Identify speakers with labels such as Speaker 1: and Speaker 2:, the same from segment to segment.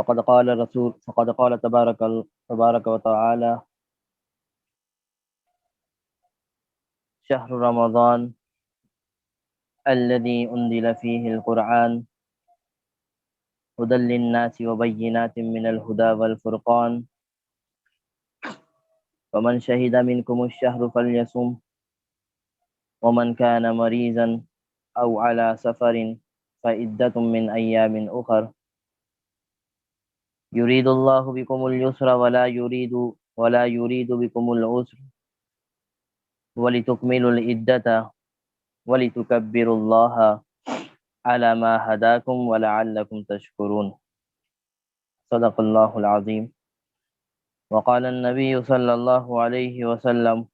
Speaker 1: فقد قال تبارك وتعالى شهر رمضان الذي أنزل فيه القرآن هدى للناس وبينات من الهدى والفرقان فمن شهد منكم الشهر فليصم ومن كان مريضا أو على سفر فعدة من أيام أخر يريد الله بكم اليسر ولا يريد بكم العسر ولتكملوا العدة ولتكبروا الله على ما هداكم ولعلكم تشكرون صدق الله العظيم وقال النبي صلى الله عليه وسلم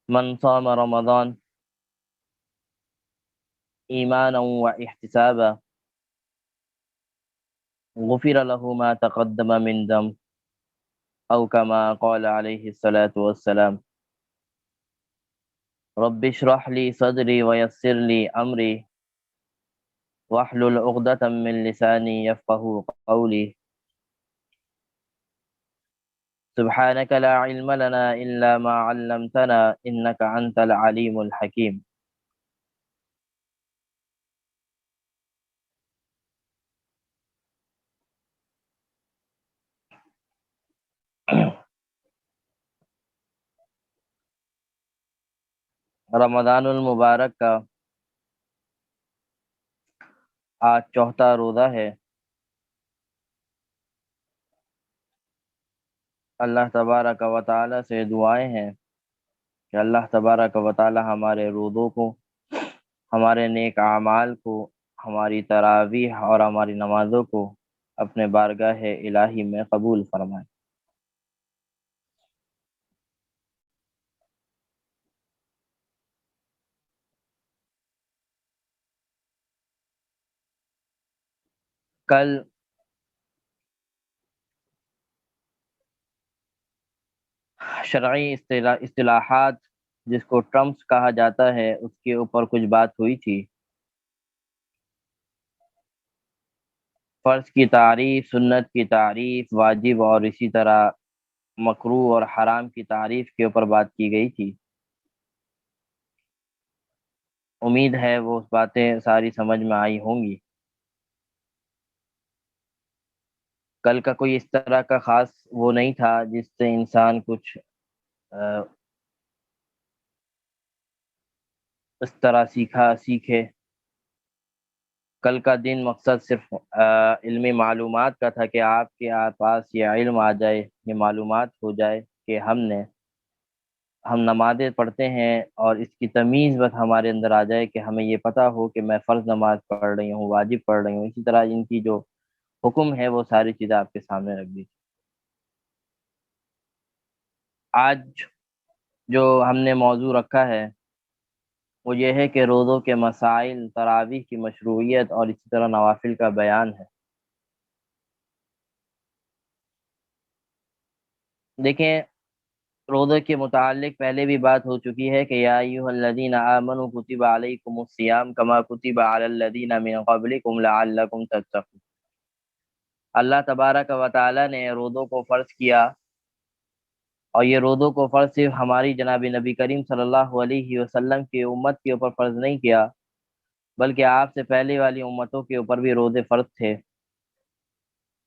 Speaker 1: من صام رمضان إيمانا واحتسابا غفر له ما تقدم من ذنب أو كما قال عليه الصلاة والسلام رب اشرح لي صدري ويسر لي أمري واحلل عقدة من لساني يفقه قولي سبحانك لا علم لنا إلا ما علمتنا إنك أنت العليم الحكيم. رمضان المبارک کا آج چوتھا روزہ ہے. اللہ تبارک و تعالی سے دعائیں ہیں کہ اللہ تبارک و تعالی ہمارے روزوں کو، ہمارے نیک اعمال کو، ہماری تراویح اور ہماری نمازوں کو اپنے بارگاہ الہی میں قبول فرمائے. کل شرعی اصطلاحات جس کو ٹرمپس کہا جاتا ہے اس کے اوپر کچھ بات ہوئی تھی. فرض کی تعریف، سنت کی تعریف، واجب اور اسی طرح مکروہ اور حرام کی تعریف کے اوپر بات کی گئی تھی. امید ہے وہ باتیں ساری سمجھ میں آئی ہوں گی. کل کا کوئی اس طرح کا خاص وہ نہیں تھا جس سے انسان کچھ اس طرح سیکھے. کل کا دن مقصد صرف علمی معلومات کا تھا کہ آپ کے پاس یہ علم آ جائے، یہ معلومات ہو جائے کہ ہم نمازیں پڑھتے ہیں اور اس کی تمیز بس ہمارے اندر آ جائے کہ ہمیں یہ پتہ ہو کہ میں فرض نماز پڑھ رہی ہوں، واجب پڑھ رہی ہوں. اسی طرح ان کی جو حکم ہے وہ ساری چیزیں آپ کے سامنے رکھ دی. آج جو ہم نے موضوع رکھا ہے وہ یہ ہے کہ روزوں کے مسائل، تراویح کی مشروعیت اور اسی طرح نوافل کا بیان ہے. دیکھیں، روزے کے متعلق پہلے بھی بات ہو چکی ہے کہ یا ایھا الذین آمنوا کتب علیکم الصیام کما کتب علی الذین من قبلکم لعلکم تتقون. اللہ تبارک و تعالی نے روزوں کو فرض کیا، اور یہ روزوں کو فرض صرف ہماری جناب نبی کریم صلی اللہ علیہ وسلم کی امت کے اوپر فرض نہیں کیا، بلکہ آپ سے پہلے والی امتوں کے اوپر بھی روزے فرض تھے،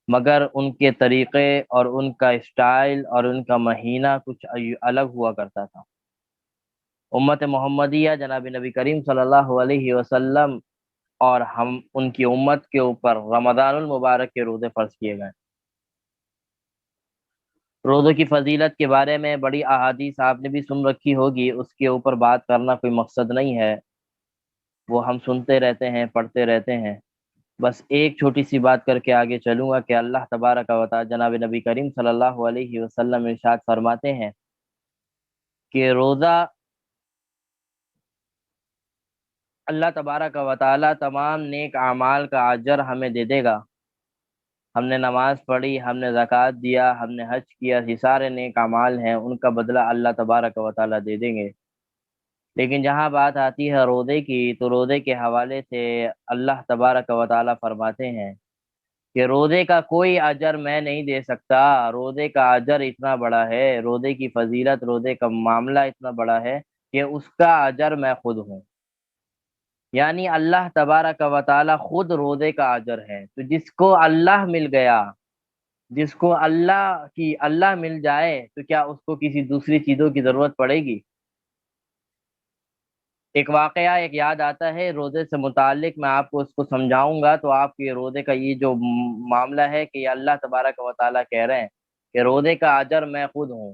Speaker 1: مگر ان کے طریقے اور ان کا اسٹائل اور ان کا مہینہ کچھ الگ ہوا کرتا تھا. امت محمدیہ جناب نبی کریم صلی اللہ علیہ وسلم اور ہم ان کی امت کے اوپر رمضان المبارک کے روزے فرض کیے گئے. روزوں کی فضیلت کے بارے میں بڑی احادیث آپ نے بھی سن رکھی ہوگی، اس کے اوپر بات کرنا کوئی مقصد نہیں ہے، وہ ہم سنتے رہتے ہیں، پڑھتے رہتے ہیں. بس ایک چھوٹی سی بات کر کے آگے چلوں گا کہ اللہ تبارک و تعالی جناب نبی کریم صلی اللہ علیہ وسلم ارشاد فرماتے ہیں کہ روزہ اللہ تبارک و تعالی تمام نیک اعمال کا اجر ہمیں دے دے گا. ہم نے نماز پڑھی، ہم نے زکوٰۃ دیا، ہم نے حج کیا، یہ سارے نیک اعمال ہیں، ان کا بدلہ اللہ تبارک و تعالی دے دیں گے. لیکن جہاں بات آتی ہے روزے کی، تو روزے کے حوالے سے اللہ تبارک و تعالیٰ فرماتے ہیں کہ روزے کا کوئی اجر میں نہیں دے سکتا، روزے کا اجر اتنا بڑا ہے، روزے کی فضیلت، روزے کا معاملہ اتنا بڑا ہے کہ اس کا اجر میں خود ہوں۔ یعنی اللہ تبارک و تعالیٰ خود روزے کا اجر ہے، تو جس کو اللہ مل گیا، جس کو اللہ مل جائے، تو کیا اس کو کسی دوسری چیزوں کی ضرورت پڑے گی؟ ایک واقعہ ایک یاد آتا ہے روزے سے متعلق، میں آپ کو اس کو سمجھاؤں گا تو آپ کے روزے کا یہ جو معاملہ ہے کہ یہ اللہ تبارک و تعالیٰ کہہ رہے ہیں کہ روزے کا اجر میں خود ہوں۔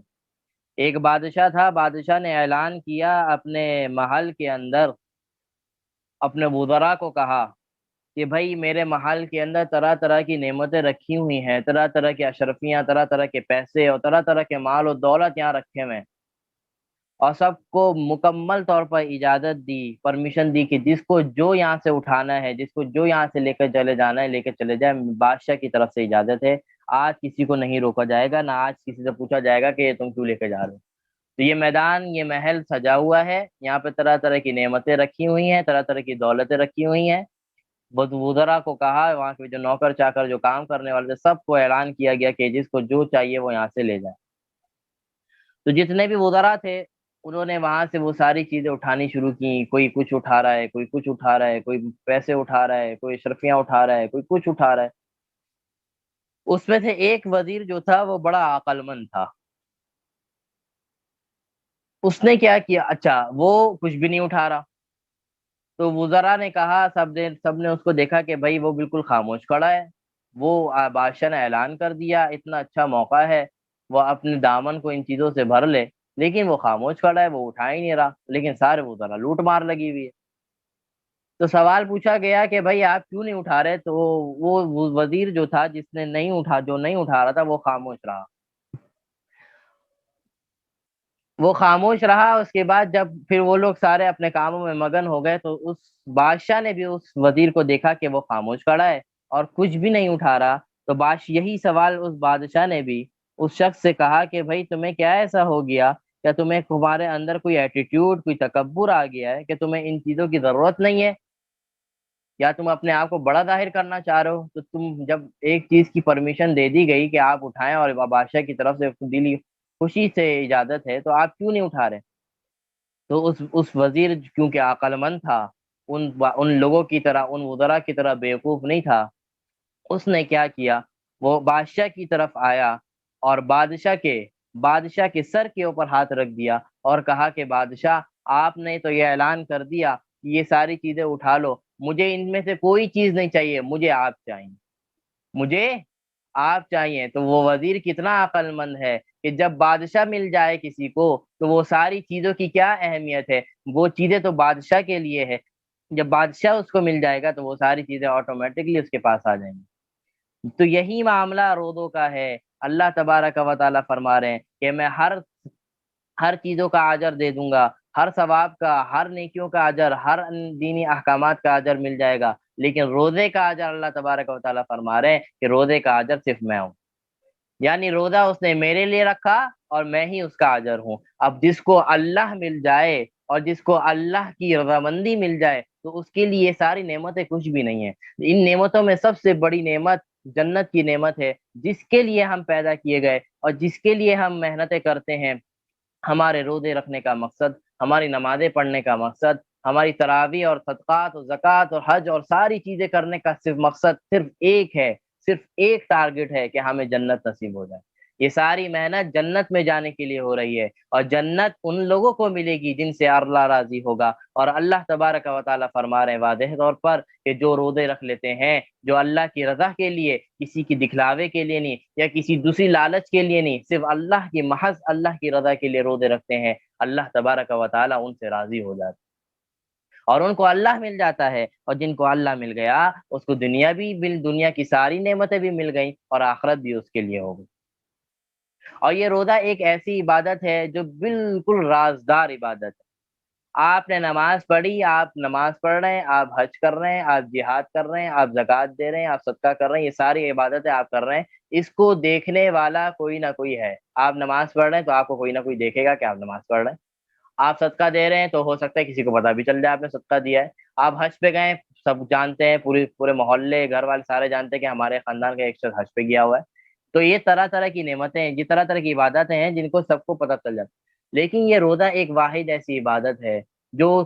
Speaker 1: ایک بادشاہ تھا، بادشاہ نے اعلان کیا اپنے محل کے اندر، اپنے وزراء کو کہا کہ بھائی میرے محل کے اندر طرح طرح کی نعمتیں رکھی ہوئی ہیں، طرح طرح کی اشرفیاں، طرح طرح کے پیسے اور طرح طرح کے مال و دولت یہاں رکھے ہوئے ہیں، اور سب کو مکمل طور پر اجازت دی، پرمیشن دی کہ جس کو جو یہاں سے اٹھانا ہے، جس کو جو یہاں سے لے کر چلے جانا ہے لے کر چلے جائے، بادشاہ کی طرف سے اجازت ہے، آج کسی کو نہیں روکا جائے گا، نہ آج کسی سے پوچھا جائے گا کہ یہ تم کیوں لے کے جا رہے ہو۔ تو یہ میدان، یہ محل سجا ہوا ہے، یہاں پہ طرح طرح کی نعمتیں رکھی ہوئی ہیں، طرح طرح کی دولتیں رکھی ہوئی ہیں۔ بس وزراء کو کہا، وہاں کے جو نوکر چاکر جو کام کرنے والے تھے سب کو اعلان کیا گیا کہ جس کو جو چاہیے وہ یہاں سے لے جائے۔ تو جتنے بھی وزراء تھے انہوں نے وہاں سے وہ ساری چیزیں اٹھانی شروع کی، کوئی کچھ اٹھا رہا ہے، کوئی کچھ اٹھا رہا ہے، کوئی پیسے اٹھا رہا ہے، کوئی اشرفیاں اٹھا رہا ہے، کوئی کچھ اٹھا رہا ہے۔ اس میں سے ایک وزیر جو تھا وہ بڑا عقل مند تھا، اس نے کیا کیا، اچھا وہ کچھ بھی نہیں اٹھا رہا، تو وزراء نے کہا، سب نے اس کو دیکھا کہ بھائی وہ بالکل خاموش کھڑا ہے، وہ بادشاہ نے اعلان کر دیا، اتنا اچھا موقع ہے، وہ اپنے دامن کو ان چیزوں سے بھر لے، لیکن وہ خاموش کھڑا ہے، وہ اٹھا ہی نہیں رہا، لیکن سارے وزراء لوٹ مار لگی ہوئی ہے۔ تو سوال پوچھا گیا کہ بھائی آپ کیوں نہیں اٹھا رہے، تو وہ وزیر جو تھا جو نہیں اٹھا رہا تھا وہ خاموش رہا، وہ خاموش رہا۔ اس کے بعد جب پھر وہ لوگ سارے اپنے کاموں میں مگن ہو گئے، تو اس بادشاہ نے بھی اس وزیر کو دیکھا کہ وہ خاموش کھڑا ہے اور کچھ بھی نہیں اٹھا رہا، تو یہی سوال اس بادشاہ نے بھی اس شخص سے کہا کہ بھائی تمہیں کیا ایسا ہو گیا، کیا تمہیں تمہارے اندر کوئی ایٹیٹیوڈ، کوئی تکبر آ گیا ہے کہ تمہیں ان چیزوں کی ضرورت نہیں ہے، یا تم اپنے آپ کو بڑا ظاہر کرنا چاہ رہے ہو؟ تو تم جب ایک چیز کی پرمیشن دے دی گئی کہ آپ اٹھائیں اور بادشاہ کی طرف سے دلی خوشی سے اجازت ہے، تو آپ کیوں نہیں اٹھا رہے؟ تو اس وزیر کیونکہ عقل مند تھا، ان لوگوں کی طرح، ان وزراء کی طرح بیوقوف نہیں تھا، اس نے کیا کیا، وہ بادشاہ کی طرف آیا اور بادشاہ کے سر کے اوپر ہاتھ رکھ دیا اور کہا کہ بادشاہ، آپ نے تو یہ اعلان کر دیا کہ یہ ساری چیزیں اٹھا لو، مجھے ان میں سے کوئی چیز نہیں چاہیے، مجھے آپ چاہیے، مجھے آپ چاہیے۔ تو وہ وزیر کتنا عقل مند ہے کہ جب بادشاہ مل جائے کسی کو تو وہ ساری چیزوں کی کیا اہمیت ہے، وہ چیزیں تو بادشاہ کے لیے ہے، جب بادشاہ اس کو مل جائے گا تو وہ ساری چیزیں آٹومیٹکلی اس کے پاس آ جائیں گی۔ تو یہی معاملہ روزوں کا ہے، اللہ تبارک و تعالیٰ فرما رہے ہیں کہ میں ہر چیزوں کا اجر دے دوں گا، ہر ثواب کا، ہر نیکیوں کا اجر، ہر دینی احکامات کا اجر مل جائے گا، لیکن روزے کا اجر اللہ تبارک و تعالیٰ فرما رہے ہیں کہ روزے کا اجر صرف میں ہوں، یعنی روزہ اس نے میرے لیے رکھا اور میں ہی اس کا اجر ہوں۔ اب جس کو اللہ مل جائے اور جس کو اللہ کی رضامندی مل جائے تو اس کے لیے یہ ساری نعمتیں کچھ بھی نہیں ہیں۔ ان نعمتوں میں سب سے بڑی نعمت جنت کی نعمت ہے، جس کے لیے ہم پیدا کیے گئے اور جس کے لیے ہم محنتیں کرتے ہیں۔ ہمارے روزے رکھنے کا مقصد، ہماری نمازیں پڑھنے کا مقصد، ہماری تراویح اور صدقات اور زکوٰۃ اور حج اور ساری چیزیں کرنے کا صرف مقصد صرف ایک ہے، صرف ایک ٹارگٹ ہے کہ ہمیں جنت نصیب ہو جائے۔ یہ ساری محنت جنت میں جانے کے لیے ہو رہی ہے، اور جنت ان لوگوں کو ملے گی جن سے اللہ راضی ہوگا۔ اور اللہ تبارک و تعالیٰ فرما رہے ہیں واضح طور پر کہ جو روزے رکھ لیتے ہیں، جو اللہ کی رضا کے لیے، کسی کی دکھلاوے کے لیے نہیں یا کسی دوسری لالچ کے لیے نہیں، صرف اللہ کی محض اللہ کی رضا کے لیے روزے رکھتے ہیں، اللہ تبارک و تعالیٰ ان سے راضی ہو جاتا ہے اور ان کو اللہ مل جاتا ہے، اور جن کو اللہ مل گیا اس کو دنیا کی ساری نعمتیں بھی مل گئیں اور آخرت بھی اس کے لیے ہو گئی۔ اور یہ روزہ ایک ایسی عبادت ہے جو بالکل رازدار عبادت ہے۔ آپ نے نماز پڑھی، آپ نماز پڑھ رہے ہیں، آپ حج کر رہے ہیں، آپ جہاد کر رہے ہیں، آپ زکوٰۃ دے رہے ہیں، آپ صدقہ کر رہے ہیں، یہ ساری عبادتیں آپ کر رہے ہیں، اس کو دیکھنے والا کوئی نہ کوئی ہے۔ آپ نماز پڑھ رہے ہیں تو آپ کو کوئی نہ کوئی دیکھے گا کہ آپ نماز پڑھ رہے ہیں۔ آپ صدقہ دے رہے ہیں تو ہو سکتا ہے کسی کو پتہ بھی چل جائے آپ نے صدقہ دیا ہے. آپ حج پہ گئے، سب جانتے ہیں، پورے محلے گھر والے سارے جانتے ہیں کہ ہمارے خاندان کا ایک شخص حج پہ گیا ہوا ہے. تو یہ طرح طرح کی نعمتیں ہیں، یہ طرح طرح کی عبادتیں ہیں جن کو سب کو پتہ چل جاتا ہے. لیکن یہ روزہ ایک واحد ایسی عبادت ہے جو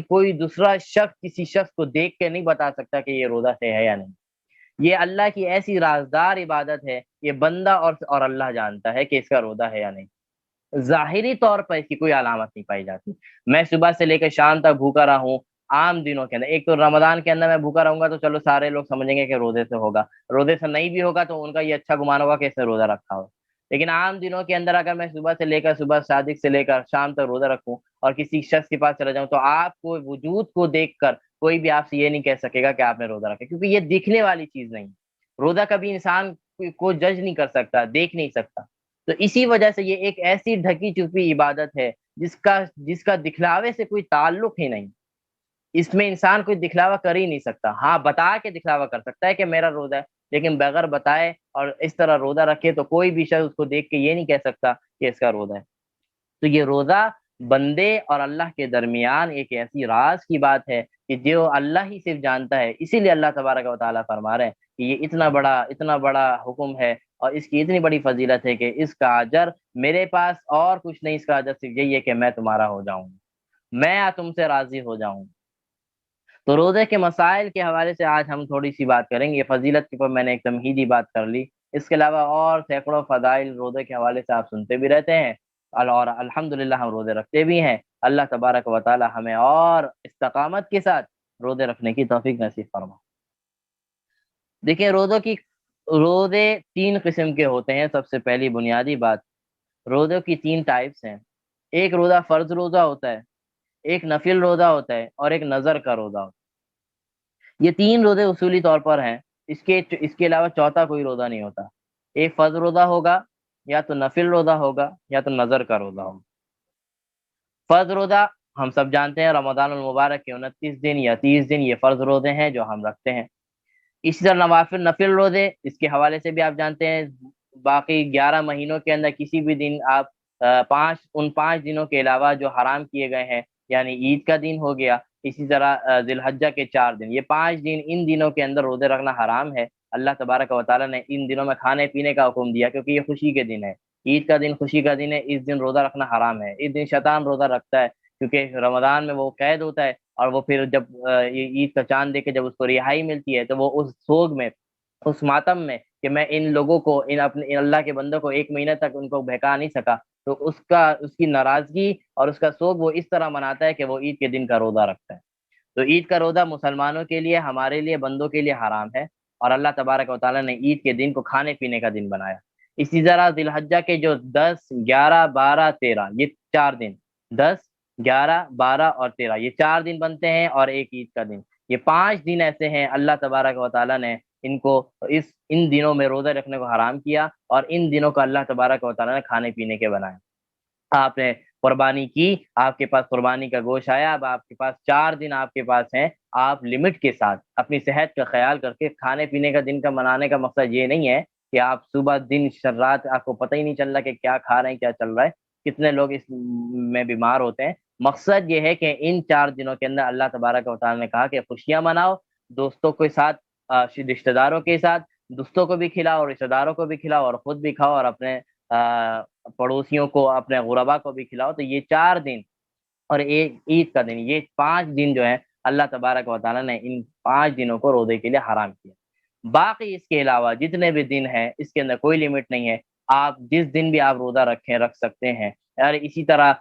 Speaker 1: کوئی دوسرا شخص کسی شخص کو دیکھ کے نہیں بتا سکتا کہ یہ روزہ سے ہے یا نہیں. یہ اللہ کی ایسی رازدار عبادت ہے، یہ بندہ اور اللہ جانتا ہے کہ اس کا روزہ ہے یا نہیں. ظاہری طور پر اس کی کوئی علامت نہیں پائی جاتی. میں صبح سے لے کے شام تک بھوکا رہا ہوں عام دنوں کے اندر، ایک تو رمضان کے اندر میں بھوکا رہوں گا تو چلو سارے لوگ سمجھیں گے کہ روزے سے ہوگا، روزے سے نہیں بھی ہوگا تو ان کا یہ اچھا گمان ہوگا کہ اس نے روزہ رکھا ہو. لیکن عام دنوں کے اندر اگر میں صبح صادق سے لے کر شام تک روزہ رکھوں اور کسی شخص کے پاس چلا جاؤں تو آپ کو وجود کو دیکھ کر کوئی بھی آپ سے یہ نہیں کہہ سکے گا کہ آپ نے روزہ رکھا، کیونکہ یہ دکھنے والی چیز نہیں. روزہ کبھی انسان کو جج نہیں کر سکتا، دیکھ نہیں سکتا. تو اسی وجہ سے یہ ایک ایسی ڈھکی چھپی عبادت ہے جس کا دکھلاوے سے کوئی تعلق ہی نہیں. اس میں انسان کوئی دکھلاوا کر ہی نہیں سکتا. ہاں بتا کے دکھلاوا کر سکتا ہے کہ میرا روزہ ہے، لیکن بغیر بتائے اور اس طرح روزہ رکھے تو کوئی بھی شخص اس کو دیکھ کے یہ نہیں کہہ سکتا کہ اس کا روزہ ہے. تو یہ روزہ بندے اور اللہ کے درمیان ایک ایسی راز کی بات ہے کہ جو اللہ ہی صرف جانتا ہے. اسی لیے اللہ تبارک و تعالیٰ فرما رہے ہیں کہ یہ اتنا بڑا حکم ہے اور اس کی اتنی بڑی فضیلت ہے کہ اس کا اجر میرے پاس اور کچھ نہیں، اس کا اجر صرف یہی ہے کہ میں تمہارا ہو جاؤں، میں تم سے راضی ہو جاؤں. تو روزے کے مسائل کے حوالے سے آج ہم تھوڑی سی بات کریں گے. فضیلت کے اوپر میں نے ایک تمہیدی بات کر لی، اس کے علاوہ اور سینکڑوں فضائل روزے کے حوالے سے آپ سنتے بھی رہتے ہیں اور الحمدللہ ہم روزے رکھتے بھی ہیں. اللہ تبارک و تعالی ہمیں اور استقامت کے ساتھ روزے رکھنے کی توفیق نصیب فرما. دیکھیں روزے تین قسم کے ہوتے ہیں. سب سے پہلی بنیادی بات، روزوں کی تین ٹائپس ہیں. ایک روزہ فرض روزہ ہوتا ہے، ایک نفل روزہ ہوتا ہے اور ایک نظر کا روزہ ہوتا ہے. یہ تین روزے اصولی طور پر ہیں، اس کے علاوہ چوتھا کوئی روزہ نہیں ہوتا. ایک فرض روزہ ہوگا، یا تو نفل روزہ ہوگا، یا تو نظر کا روزہ ہوگا. فرض روزہ ہم سب جانتے ہیں رمضان المبارک کے 29 دن یا 30 دن یہ فرض روزے ہیں جو ہم رکھتے ہیں. اسی طرح نفل روزے اس کے حوالے سے بھی آپ جانتے ہیں باقی 11 مہینوں کے اندر کسی بھی دن آپ ان 5 دنوں کے علاوہ جو حرام کیے گئے ہیں، یعنی عید کا دن ہو گیا، اسی طرح ذی الحجہ کے 4 دن، یہ 5 دن ان دنوں کے اندر روزے رکھنا حرام ہے. اللہ تبارک و تعالیٰ نے ان دنوں میں کھانے پینے کا حکم دیا کیونکہ یہ خوشی کے دن ہے. عید کا دن خوشی کا دن ہے، اس دن روزہ رکھنا حرام ہے. اس دن شیطان روزہ رکھتا ہے کیونکہ رمضان میں وہ قید ہوتا ہے اور وہ پھر جب یہ عید کا چاند دیکھ کے جب اس کو رہائی ملتی ہے تو وہ اس سوگ میں، اس ماتم میں کہ میں ان لوگوں کو ان اللہ کے بندوں کو 1 مہینہ تک ان کو بہکا نہیں سکا، تو اس کی ناراضگی اور اس کا سوگ وہ اس طرح مناتا ہے کہ وہ عید کے دن کا روزہ رکھتا ہے. تو عید کا روزہ مسلمانوں کے لیے، ہمارے لیے، بندوں کے لیے حرام ہے اور اللہ تبارک و تعالیٰ نے عید کے دن کو کھانے پینے کا دن بنایا. اسی طرح ذی الحجہ کے جو 10 11 12 13 یہ 4 دن، 10 11 12 اور 13 یہ 4 دن بنتے ہیں اور ایک عید کا دن. یہ 5 دن ایسے ہیں اللہ تبارک و تعالیٰ نے ان کو ان دنوں میں روزہ رکھنے کو حرام کیا اور ان دنوں کو اللہ تبارک و تعالیٰ نے کھانے پینے کے بنائے. آپ نے قربانی کی، آپ کے پاس قربانی کا گوشت آیا، اب آپ کے پاس 4 دن آپ کے پاس ہیں. آپ لمٹ کے ساتھ اپنی صحت کا خیال کر کے، کھانے پینے کا دن کا منانے کا مقصد یہ نہیں ہے کہ آپ صبح دن رات آپ کو پتہ ہی نہیں چل رہا کہ کیا کھا رہے ہیں کیا چل رہا ہے. کتنے لوگ اس میں بیمار ہوتے ہیں. مقصد یہ ہے کہ ان 4 دنوں کے اندر اللہ تبارک و تعالیٰ نے کہا کہ خوشیاں مناؤ، دوستوں کے ساتھ، رشتہ داروں کے ساتھ، دوستوں کو بھی کھلاؤ اور رشتہ داروں کو بھی کھلاؤ اور خود بھی کھاؤ اور اپنے پڑوسیوں کو، اپنے غربا کو بھی کھلاؤ. تو یہ 4 دن اور ایک عید کا دن، یہ 5 دن جو ہے اللہ تبارک و تعالیٰ نے ان 5 دنوں کو روزے کے لیے حرام کیا. باقی اس کے علاوہ جتنے بھی دن ہیں اس کے اندر کوئی لمٹ نہیں ہے، آپ جس دن بھی آپ روزہ رکھ سکتے ہیں. اور اسی طرح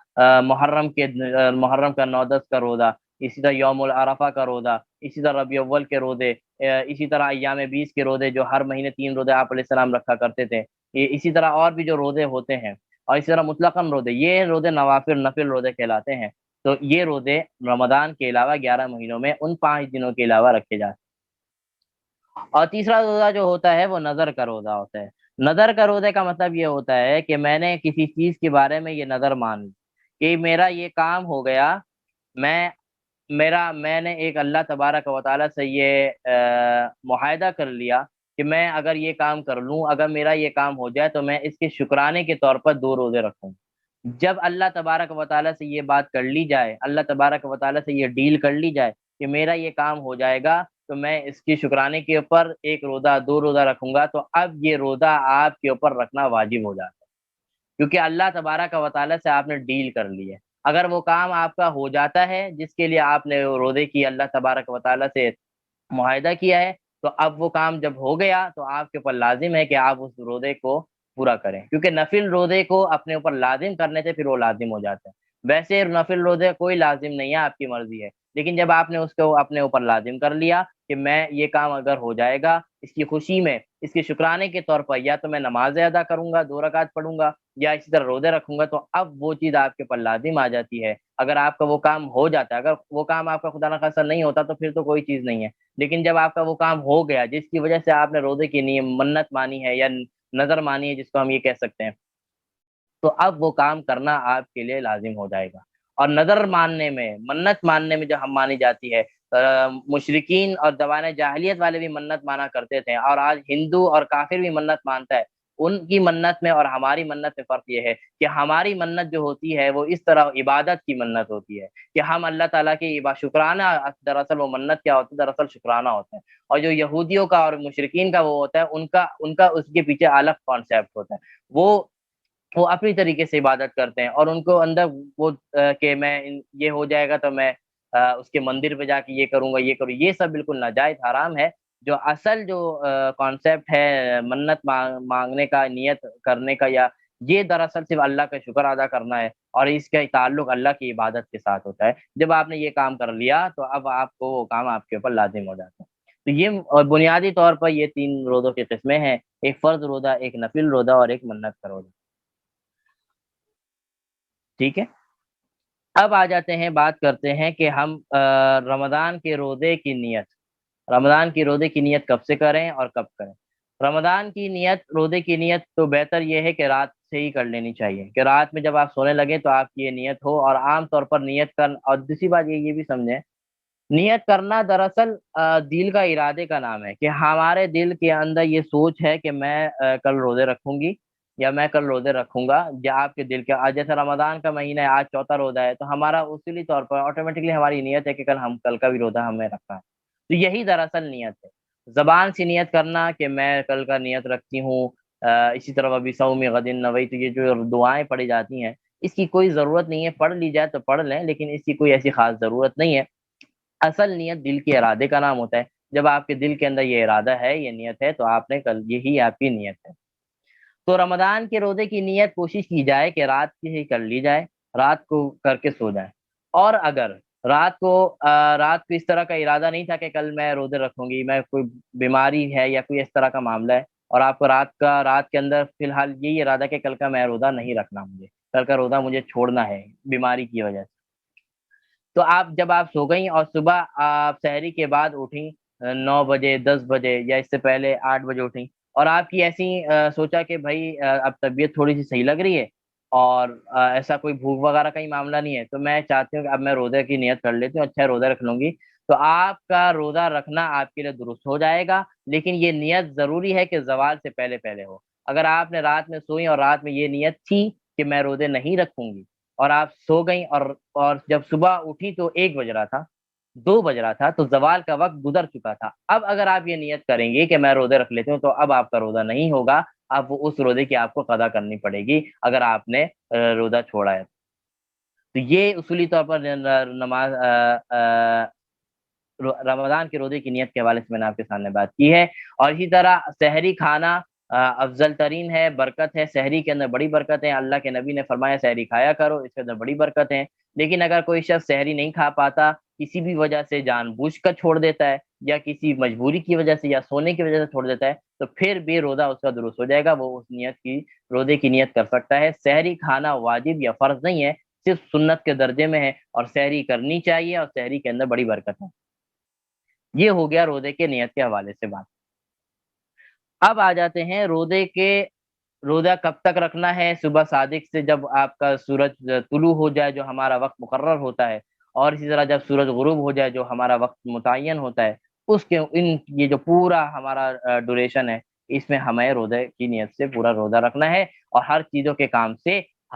Speaker 1: محرم کا 9 10 کا روزہ، اسی طرح یوم العرفہ کا روزہ، اسی طرح ربیع الاول کے روزے، اسی طرح ایام 20 کے روزے جو ہر مہینے 3 روزے آپ علیہ السلام رکھا کرتے تھے. اسی طرح اور بھی جو روزے ہوتے ہیں، اور اسی طرح مطلقاً روزے، یہ روزے نفل روزے کہلاتے ہیں. تو یہ روزے رمضان کے علاوہ 11 مہینوں میں ان 5 دنوں کے علاوہ رکھے جاتے ہیں. اور تیسرا روزہ جو ہوتا ہے وہ نظر کا روزہ ہوتا ہے. نظر کا روزے کا مطلب یہ ہوتا ہے کہ میں نے کسی چیز کے بارے میں یہ نظر مان لی کہ میرا یہ کام ہو گیا، میں نے ایک اللہ تبارک و تعالیٰ سے یہ معاہدہ کر لیا کہ میں اگر یہ کام کر لوں، اگر میرا یہ کام ہو جائے تو میں اس کے شکرانے کے طور پر 2 روزے رکھوں. جب اللہ تبارک و تعالیٰ سے یہ بات کر لی جائے، اللہ تبارک و تعالیٰ سے یہ ڈیل کر لی جائے کہ میرا یہ کام ہو جائے گا تو میں اس کی شکرانے کے اوپر ایک روزہ 2 روزہ رکھوں گا، تو اب یہ روزہ آپ کے اوپر رکھنا واجب ہو جاتا ہے، کیونکہ اللہ تبارک و تعالیٰ سے آپ نے ڈیل کر لی ہے۔ اگر وہ کام آپ کا ہو جاتا ہے جس کے لیے آپ نے روزے کی اللہ تبارک و تعالیٰ سے معاہدہ کیا ہے، تو اب وہ کام جب ہو گیا تو آپ کے اوپر لازم ہے کہ آپ اس روزے کو پورا کریں، کیونکہ نفل روزے کو اپنے اوپر لازم کرنے سے پھر وہ لازم ہو جاتا ہے۔ ویسے نفل روزے کوئی لازم نہیں ہے، آپ کی مرضی ہے، لیکن جب آپ نے اس کو اپنے اوپر لازم کر لیا کہ میں یہ کام اگر ہو جائے گا اس کی خوشی میں، اس کے شکرانے کے طور پر، یا تو میں نماز ادا کروں گا، 2 رکعت پڑھوں گا، یا اسی طرح روزے رکھوں گا، تو اب وہ چیز آپ کے اوپر لازم آ جاتی ہے۔ اگر آپ کا وہ کام ہو جاتا ہے، اگر وہ کام آپ کا خدا نخواستہ نہیں ہوتا تو پھر تو کوئی چیز نہیں ہے، لیکن جب آپ کا وہ کام ہو گیا جس کی وجہ سے آپ نے روزے کی منت مانی ہے یا نظر مانی ہے، جس کو ہم یہ کہہ سکتے ہیں، تو اب وہ کام کرنا آپ کے لیے لازم ہو جائے گا۔ اور نظر ماننے میں، منت ماننے میں جو ہم مانی جاتی ہے، مشرکین اور زمانۂ جاہلیت والے بھی منت مانا کرتے تھے، اور آج ہندو اور کافر بھی منت مانتا ہے۔ ان کی منت میں اور ہماری منت میں فرق یہ ہے کہ ہماری منت جو ہوتی ہے وہ اس طرح عبادت کی منت ہوتی ہے کہ ہم اللہ تعالیٰ کی شکرانہ، دراصل وہ منت کیا ہوتا ہے، دراصل شکرانہ ہوتا ہے۔ اور جو یہودیوں کا اور مشرکین کا وہ ہوتا ہے، ان کا اس کے پیچھے الگ کانسیپٹ ہوتا ہے۔ وہ اپنی طریقے سے عبادت کرتے ہیں، اور ان کو اندر وہ کہ میں یہ ہو جائے گا تو میں اس کے مندر پہ جا کے یہ کروں گا، یہ کروں، یہ سب بالکل ناجائز حرام ہے۔ جو اصل جو کانسیپٹ ہے منت مانگنے کا، نیت کرنے کا، یا یہ دراصل صرف اللہ کا شکر ادا کرنا ہے، اور اس کا تعلق اللہ کی عبادت کے ساتھ ہوتا ہے۔ جب آپ نے یہ کام کر لیا تو اب آپ کو وہ کام آپ کے اوپر لازم ہو جاتا ہے۔ تو یہ بنیادی طور پر یہ 3 روزوں کی قسمیں ہیں: ایک فرض روزہ، ایک نفل روزہ، اور ایک منت کا روزہ۔ ٹھیک ہے، اب آ جاتے ہیں، بات کرتے ہیں کہ ہم رمضان کے روزے کی نیت، رمضان کی روزے کی نیت کب سے کریں اور کب کریں۔ رمضان کی نیت، روزے کی نیت تو بہتر یہ ہے کہ رات سے ہی کر لینی چاہیے، کہ رات میں جب آپ سونے لگیں تو آپ کی یہ نیت ہو۔ اور عام طور پر نیت کر، اور دوسری بات یہ بھی سمجھیں، نیت کرنا دراصل دل کا ارادے کا نام ہے، کہ ہمارے دل کے اندر یہ سوچ ہے کہ میں کل روزے رکھوں گی، یا میں کل روزے رکھوں گا، یا آپ کے دل کے جیسے رمضان کا مہینہ ہے، آج چوتھا روزہ ہے، تو ہمارا اصولی طور پر آٹومیٹکلی ہماری نیت ہے کہ کل کا بھی روزہ ہمیں رکھنا ہے۔ تو یہی دراصل نیت ہے، زبان سے نیت کرنا کہ میں کل کا نیت رکھتی ہوں۔ اسی طرح ابھی صوم غد نویت، تو یہ جو دعائیں پڑھی جاتی ہیں اس کی کوئی ضرورت نہیں ہے، پڑھ لی جائے تو پڑھ لیں، لیکن اس کی کوئی ایسی خاص ضرورت نہیں ہے۔ اصل نیت دل کے ارادے کا نام ہوتا ہے۔ جب آپ کے دل کے اندر یہ ارادہ ہے، یہ نیت ہے، تو آپ نے کل، یہی آپ کی نیت ہے۔ تو رمضان کے روزے کی نیت کوشش کی جائے کہ رات کی ہی کر لی جائے، رات کو کر کے سو جائے۔ اور اگر رات کو اس طرح کا ارادہ نہیں تھا کہ کل میں روزے رکھوں گی، میں کوئی بیماری ہے یا کوئی اس طرح کا معاملہ ہے، اور آپ کو رات کے اندر فی الحال یہی ارادہ کہ کل کا میں روزہ نہیں رکھنا، مجھے کل کا روزہ مجھے چھوڑنا ہے بیماری کی وجہ سے، تو جب آپ سو گئیں اور صبح آپ سحری کے بعد اٹھیں، 9 بجے، 10 بجے، یا اس سے پہلے 8 بجے اٹھیں، اور آپ کی ایسی سوچا کہ بھائی اب طبیعت تھوڑی سی صحیح لگ رہی ہے، اور ایسا کوئی بھوک وغیرہ کا ہی معاملہ نہیں ہے، تو میں چاہتی ہوں کہ اب میں روزے کی نیت کر لیتی ہوں، اچھا روزہ رکھ لوں گی، تو آپ کا روزہ رکھنا آپ کے لیے درست ہو جائے گا، لیکن یہ نیت ضروری ہے کہ زوال سے پہلے پہلے ہو۔ اگر آپ نے رات میں سوئی اور رات میں یہ نیت تھی کہ میں روزے نہیں رکھوں گی، اور آپ سو گئیں، اور جب صبح اٹھی تو 1 بج رہا تھا، 2 بج رہا تھا، تو زوال کا وقت گزر چکا تھا، اب اگر آپ یہ نیت کریں گے کہ میں روزے رکھ لیتی ہوں، تو اب آپ کا روزہ نہیں ہوگا، اب وہ اس روزے کی آپ کو قضا کرنی پڑے گی اگر آپ نے روزہ چھوڑا ہے۔ تو یہ اصولی طور پر نماز رمضان کے روزے کی نیت کے حوالے سے میں نے آپ کے سامنے بات کی ہے۔ اور اسی طرح سحری کھانا افضل ترین ہے، برکت ہے، سحری کے اندر بڑی برکت ہے، اللہ کے نبی نے فرمایا سحری کھایا کرو، اس کے اندر بڑی برکت ہے۔ لیکن اگر کوئی شخص سحری نہیں کھا پاتا، کسی بھی وجہ سے جان بوجھ کر چھوڑ دیتا ہے، یا کسی مجبوری کی وجہ سے، یا سونے کی وجہ سے چھوڑ دیتا ہے، تو پھر بھی روزہ اس کا درست ہو جائے گا، وہ اس نیت کی، روزے کی نیت کر سکتا ہے۔ سحری کھانا واجب یا فرض نہیں ہے، صرف سنت کے درجے میں ہے، اور سحری کرنی چاہیے، اور سحری کے اندر بڑی برکت ہے۔ یہ ہو گیا روزے کے نیت کے حوالے سے بات۔ اب آ جاتے ہیں روزہ کب تک رکھنا ہے۔ صبح صادق سے جب آپ کا سورج طلوع ہو جائے، جو ہمارا وقت مقرر ہوتا ہے، اور اسی طرح جب سورج غروب ہو جائے، جو ہمارا وقت متعین ہوتا ہے، یہ جو پورا ہمارا ڈوریشن ہے، اس میں ہمیں روزے کی نیت سے پورا روزہ رکھنا ہے، اور ہر چیزوں کے کام سے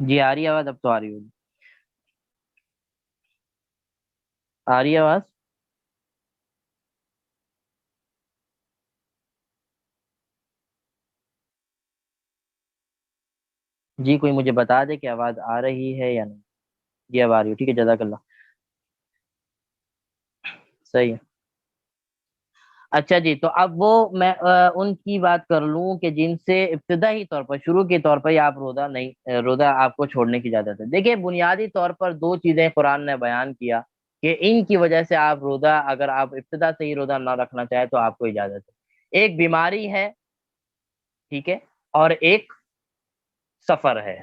Speaker 1: جی آ رہی ہے آواز؟ اب تو آ رہی ہوگی، آ رہی ہے آواز؟ جی کوئی مجھے بتا دے کہ آواز آ رہی ہے یا نہیں؟ جی اب آ رہی ہے، ٹھیک ہے، جزاک اللہ. صحیح ہے. اچھا جی، تو اب وہ میں ان کی بات کر لوں کہ جن سے ابتدائی طور پر، شروع کے طور پر ہی آپ روزہ نہیں روزہ آپ کو چھوڑنے کی اجازت ہے. دیکھیے بنیادی طور پر دو چیزیں قرآن نے بیان کیا کہ ان کی وجہ سے آپ روزہ، اگر آپ ابتدا سے ہی روزہ نہ رکھنا چاہیں تو آپ کو اجازت ہے. ایک بیماری ہے، ٹھیک ہے، اور ایک سفر ہے.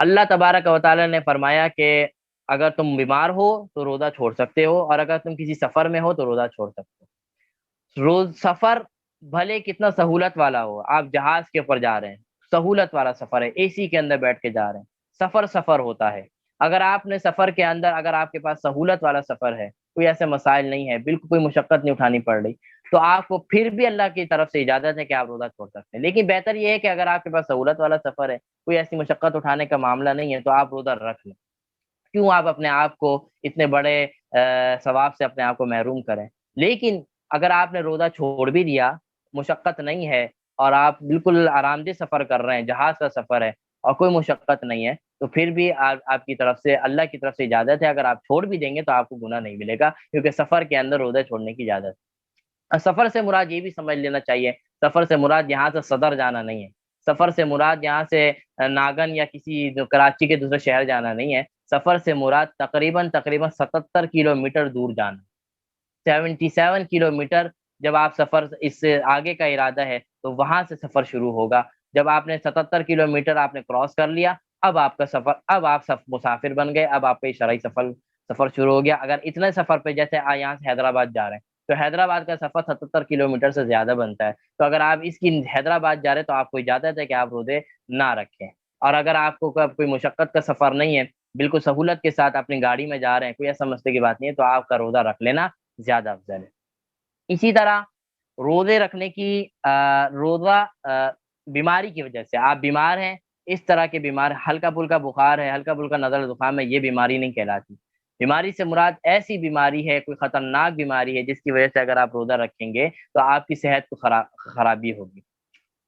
Speaker 1: اللہ تبارک و تعالی نے فرمایا کہ اگر تم بیمار ہو تو روزہ چھوڑ سکتے ہو، اور اگر تم کسی سفر میں ہو تو روزہ چھوڑ سکتے ہو. سفر بھلے کتنا سہولت والا ہو، آپ جہاز کے اوپر جا رہے ہیں، سہولت والا سفر ہے، اے سی کے اندر بیٹھ کے جا رہے ہیں، سفر سفر ہوتا ہے. اگر آپ نے سفر کے اندر، اگر آپ کے پاس سہولت والا سفر ہے، کوئی ایسے مسائل نہیں ہے، بالکل کوئی مشقت نہیں اٹھانی پڑ رہی، تو آپ کو پھر بھی اللہ کی طرف سے اجازت ہے کہ آپ روزہ چھوڑ سکتے ہیں. لیکن بہتر یہ ہے کہ اگر آپ کے پاس سہولت والا سفر ہے، کوئی ایسی مشقت اٹھانے کا معاملہ نہیں ہے، تو آپ روزہ رکھ لیں. کیوں آپ اپنے آپ کو اتنے بڑے ثواب سے اپنے آپ کو محروم کریں؟ لیکن اگر آپ نے روزہ چھوڑ بھی دیا، مشقت نہیں ہے، اور آپ بالکل آرام دہ سفر کر رہے ہیں، جہاز کا سفر ہے اور کوئی مشقت نہیں ہے، تو پھر بھی آپ کی طرف سے، اللہ کی طرف سے اجازت ہے. اگر آپ چھوڑ بھی دیں گے تو آپ کو گناہ نہیں ملے گا، کیونکہ سفر کے اندر روزہ چھوڑنے کی اجازت ہے. سفر سے مراد یہ بھی سمجھ لینا چاہیے، سفر سے مراد یہاں سے صدر جانا نہیں ہے. سفر سے مراد یہاں سے ناگن یا کسی کراچی کے دوسرے شہر جانا نہیں ہے. سفر سے مراد تقریباً 77 کلو میٹر دور جانا. 77 کلو میٹر. جب آپ سفر اس سے آگے کا ارادہ ہے تو وہاں سے سفر شروع ہوگا. جب آپ نے 77 کلو میٹر آپ نے کراس کر لیا، اب آپ کا سفر، اب آپ مسافر بن گئے، اب آپ کا شرعی سفر سفر شروع ہو گیا. اگر اتنے سفر پہ، جیسے یہاں سے حیدرآباد جا رہے ہیں، تو حیدرآباد کا سفر 77 کلو میٹر سے زیادہ بنتا ہے. تو اگر آپ اس کی حیدرآباد جا رہے ہیں تو آپ کو اجازت ہے کہ آپ روزے نہ رکھیں. اور اگر آپ کو کوئی مشقت کا سفر نہیں ہے، بالکل سہولت کے ساتھ اپنی گاڑی میں جا رہے ہیں، کوئی ایسا مسئلے کی بات نہیں ہے، تو آپ کا روزہ رکھ لینا زیادہ افضل ہے. اسی طرح روزے رکھنے کی روزہ بیماری کی وجہ سے، آپ بیمار ہیں، اس طرح کے بیمار، ہلکا پھلکا بخار ہے، ہلکا پھلکا نزلہ زکام ہے، یہ بیماری نہیں کہلاتی. بیماری سے مراد ایسی بیماری ہے، کوئی خطرناک بیماری ہے جس کی وجہ سے اگر آپ روزہ رکھیں گے تو آپ کی صحت کو خرابی ہوگی،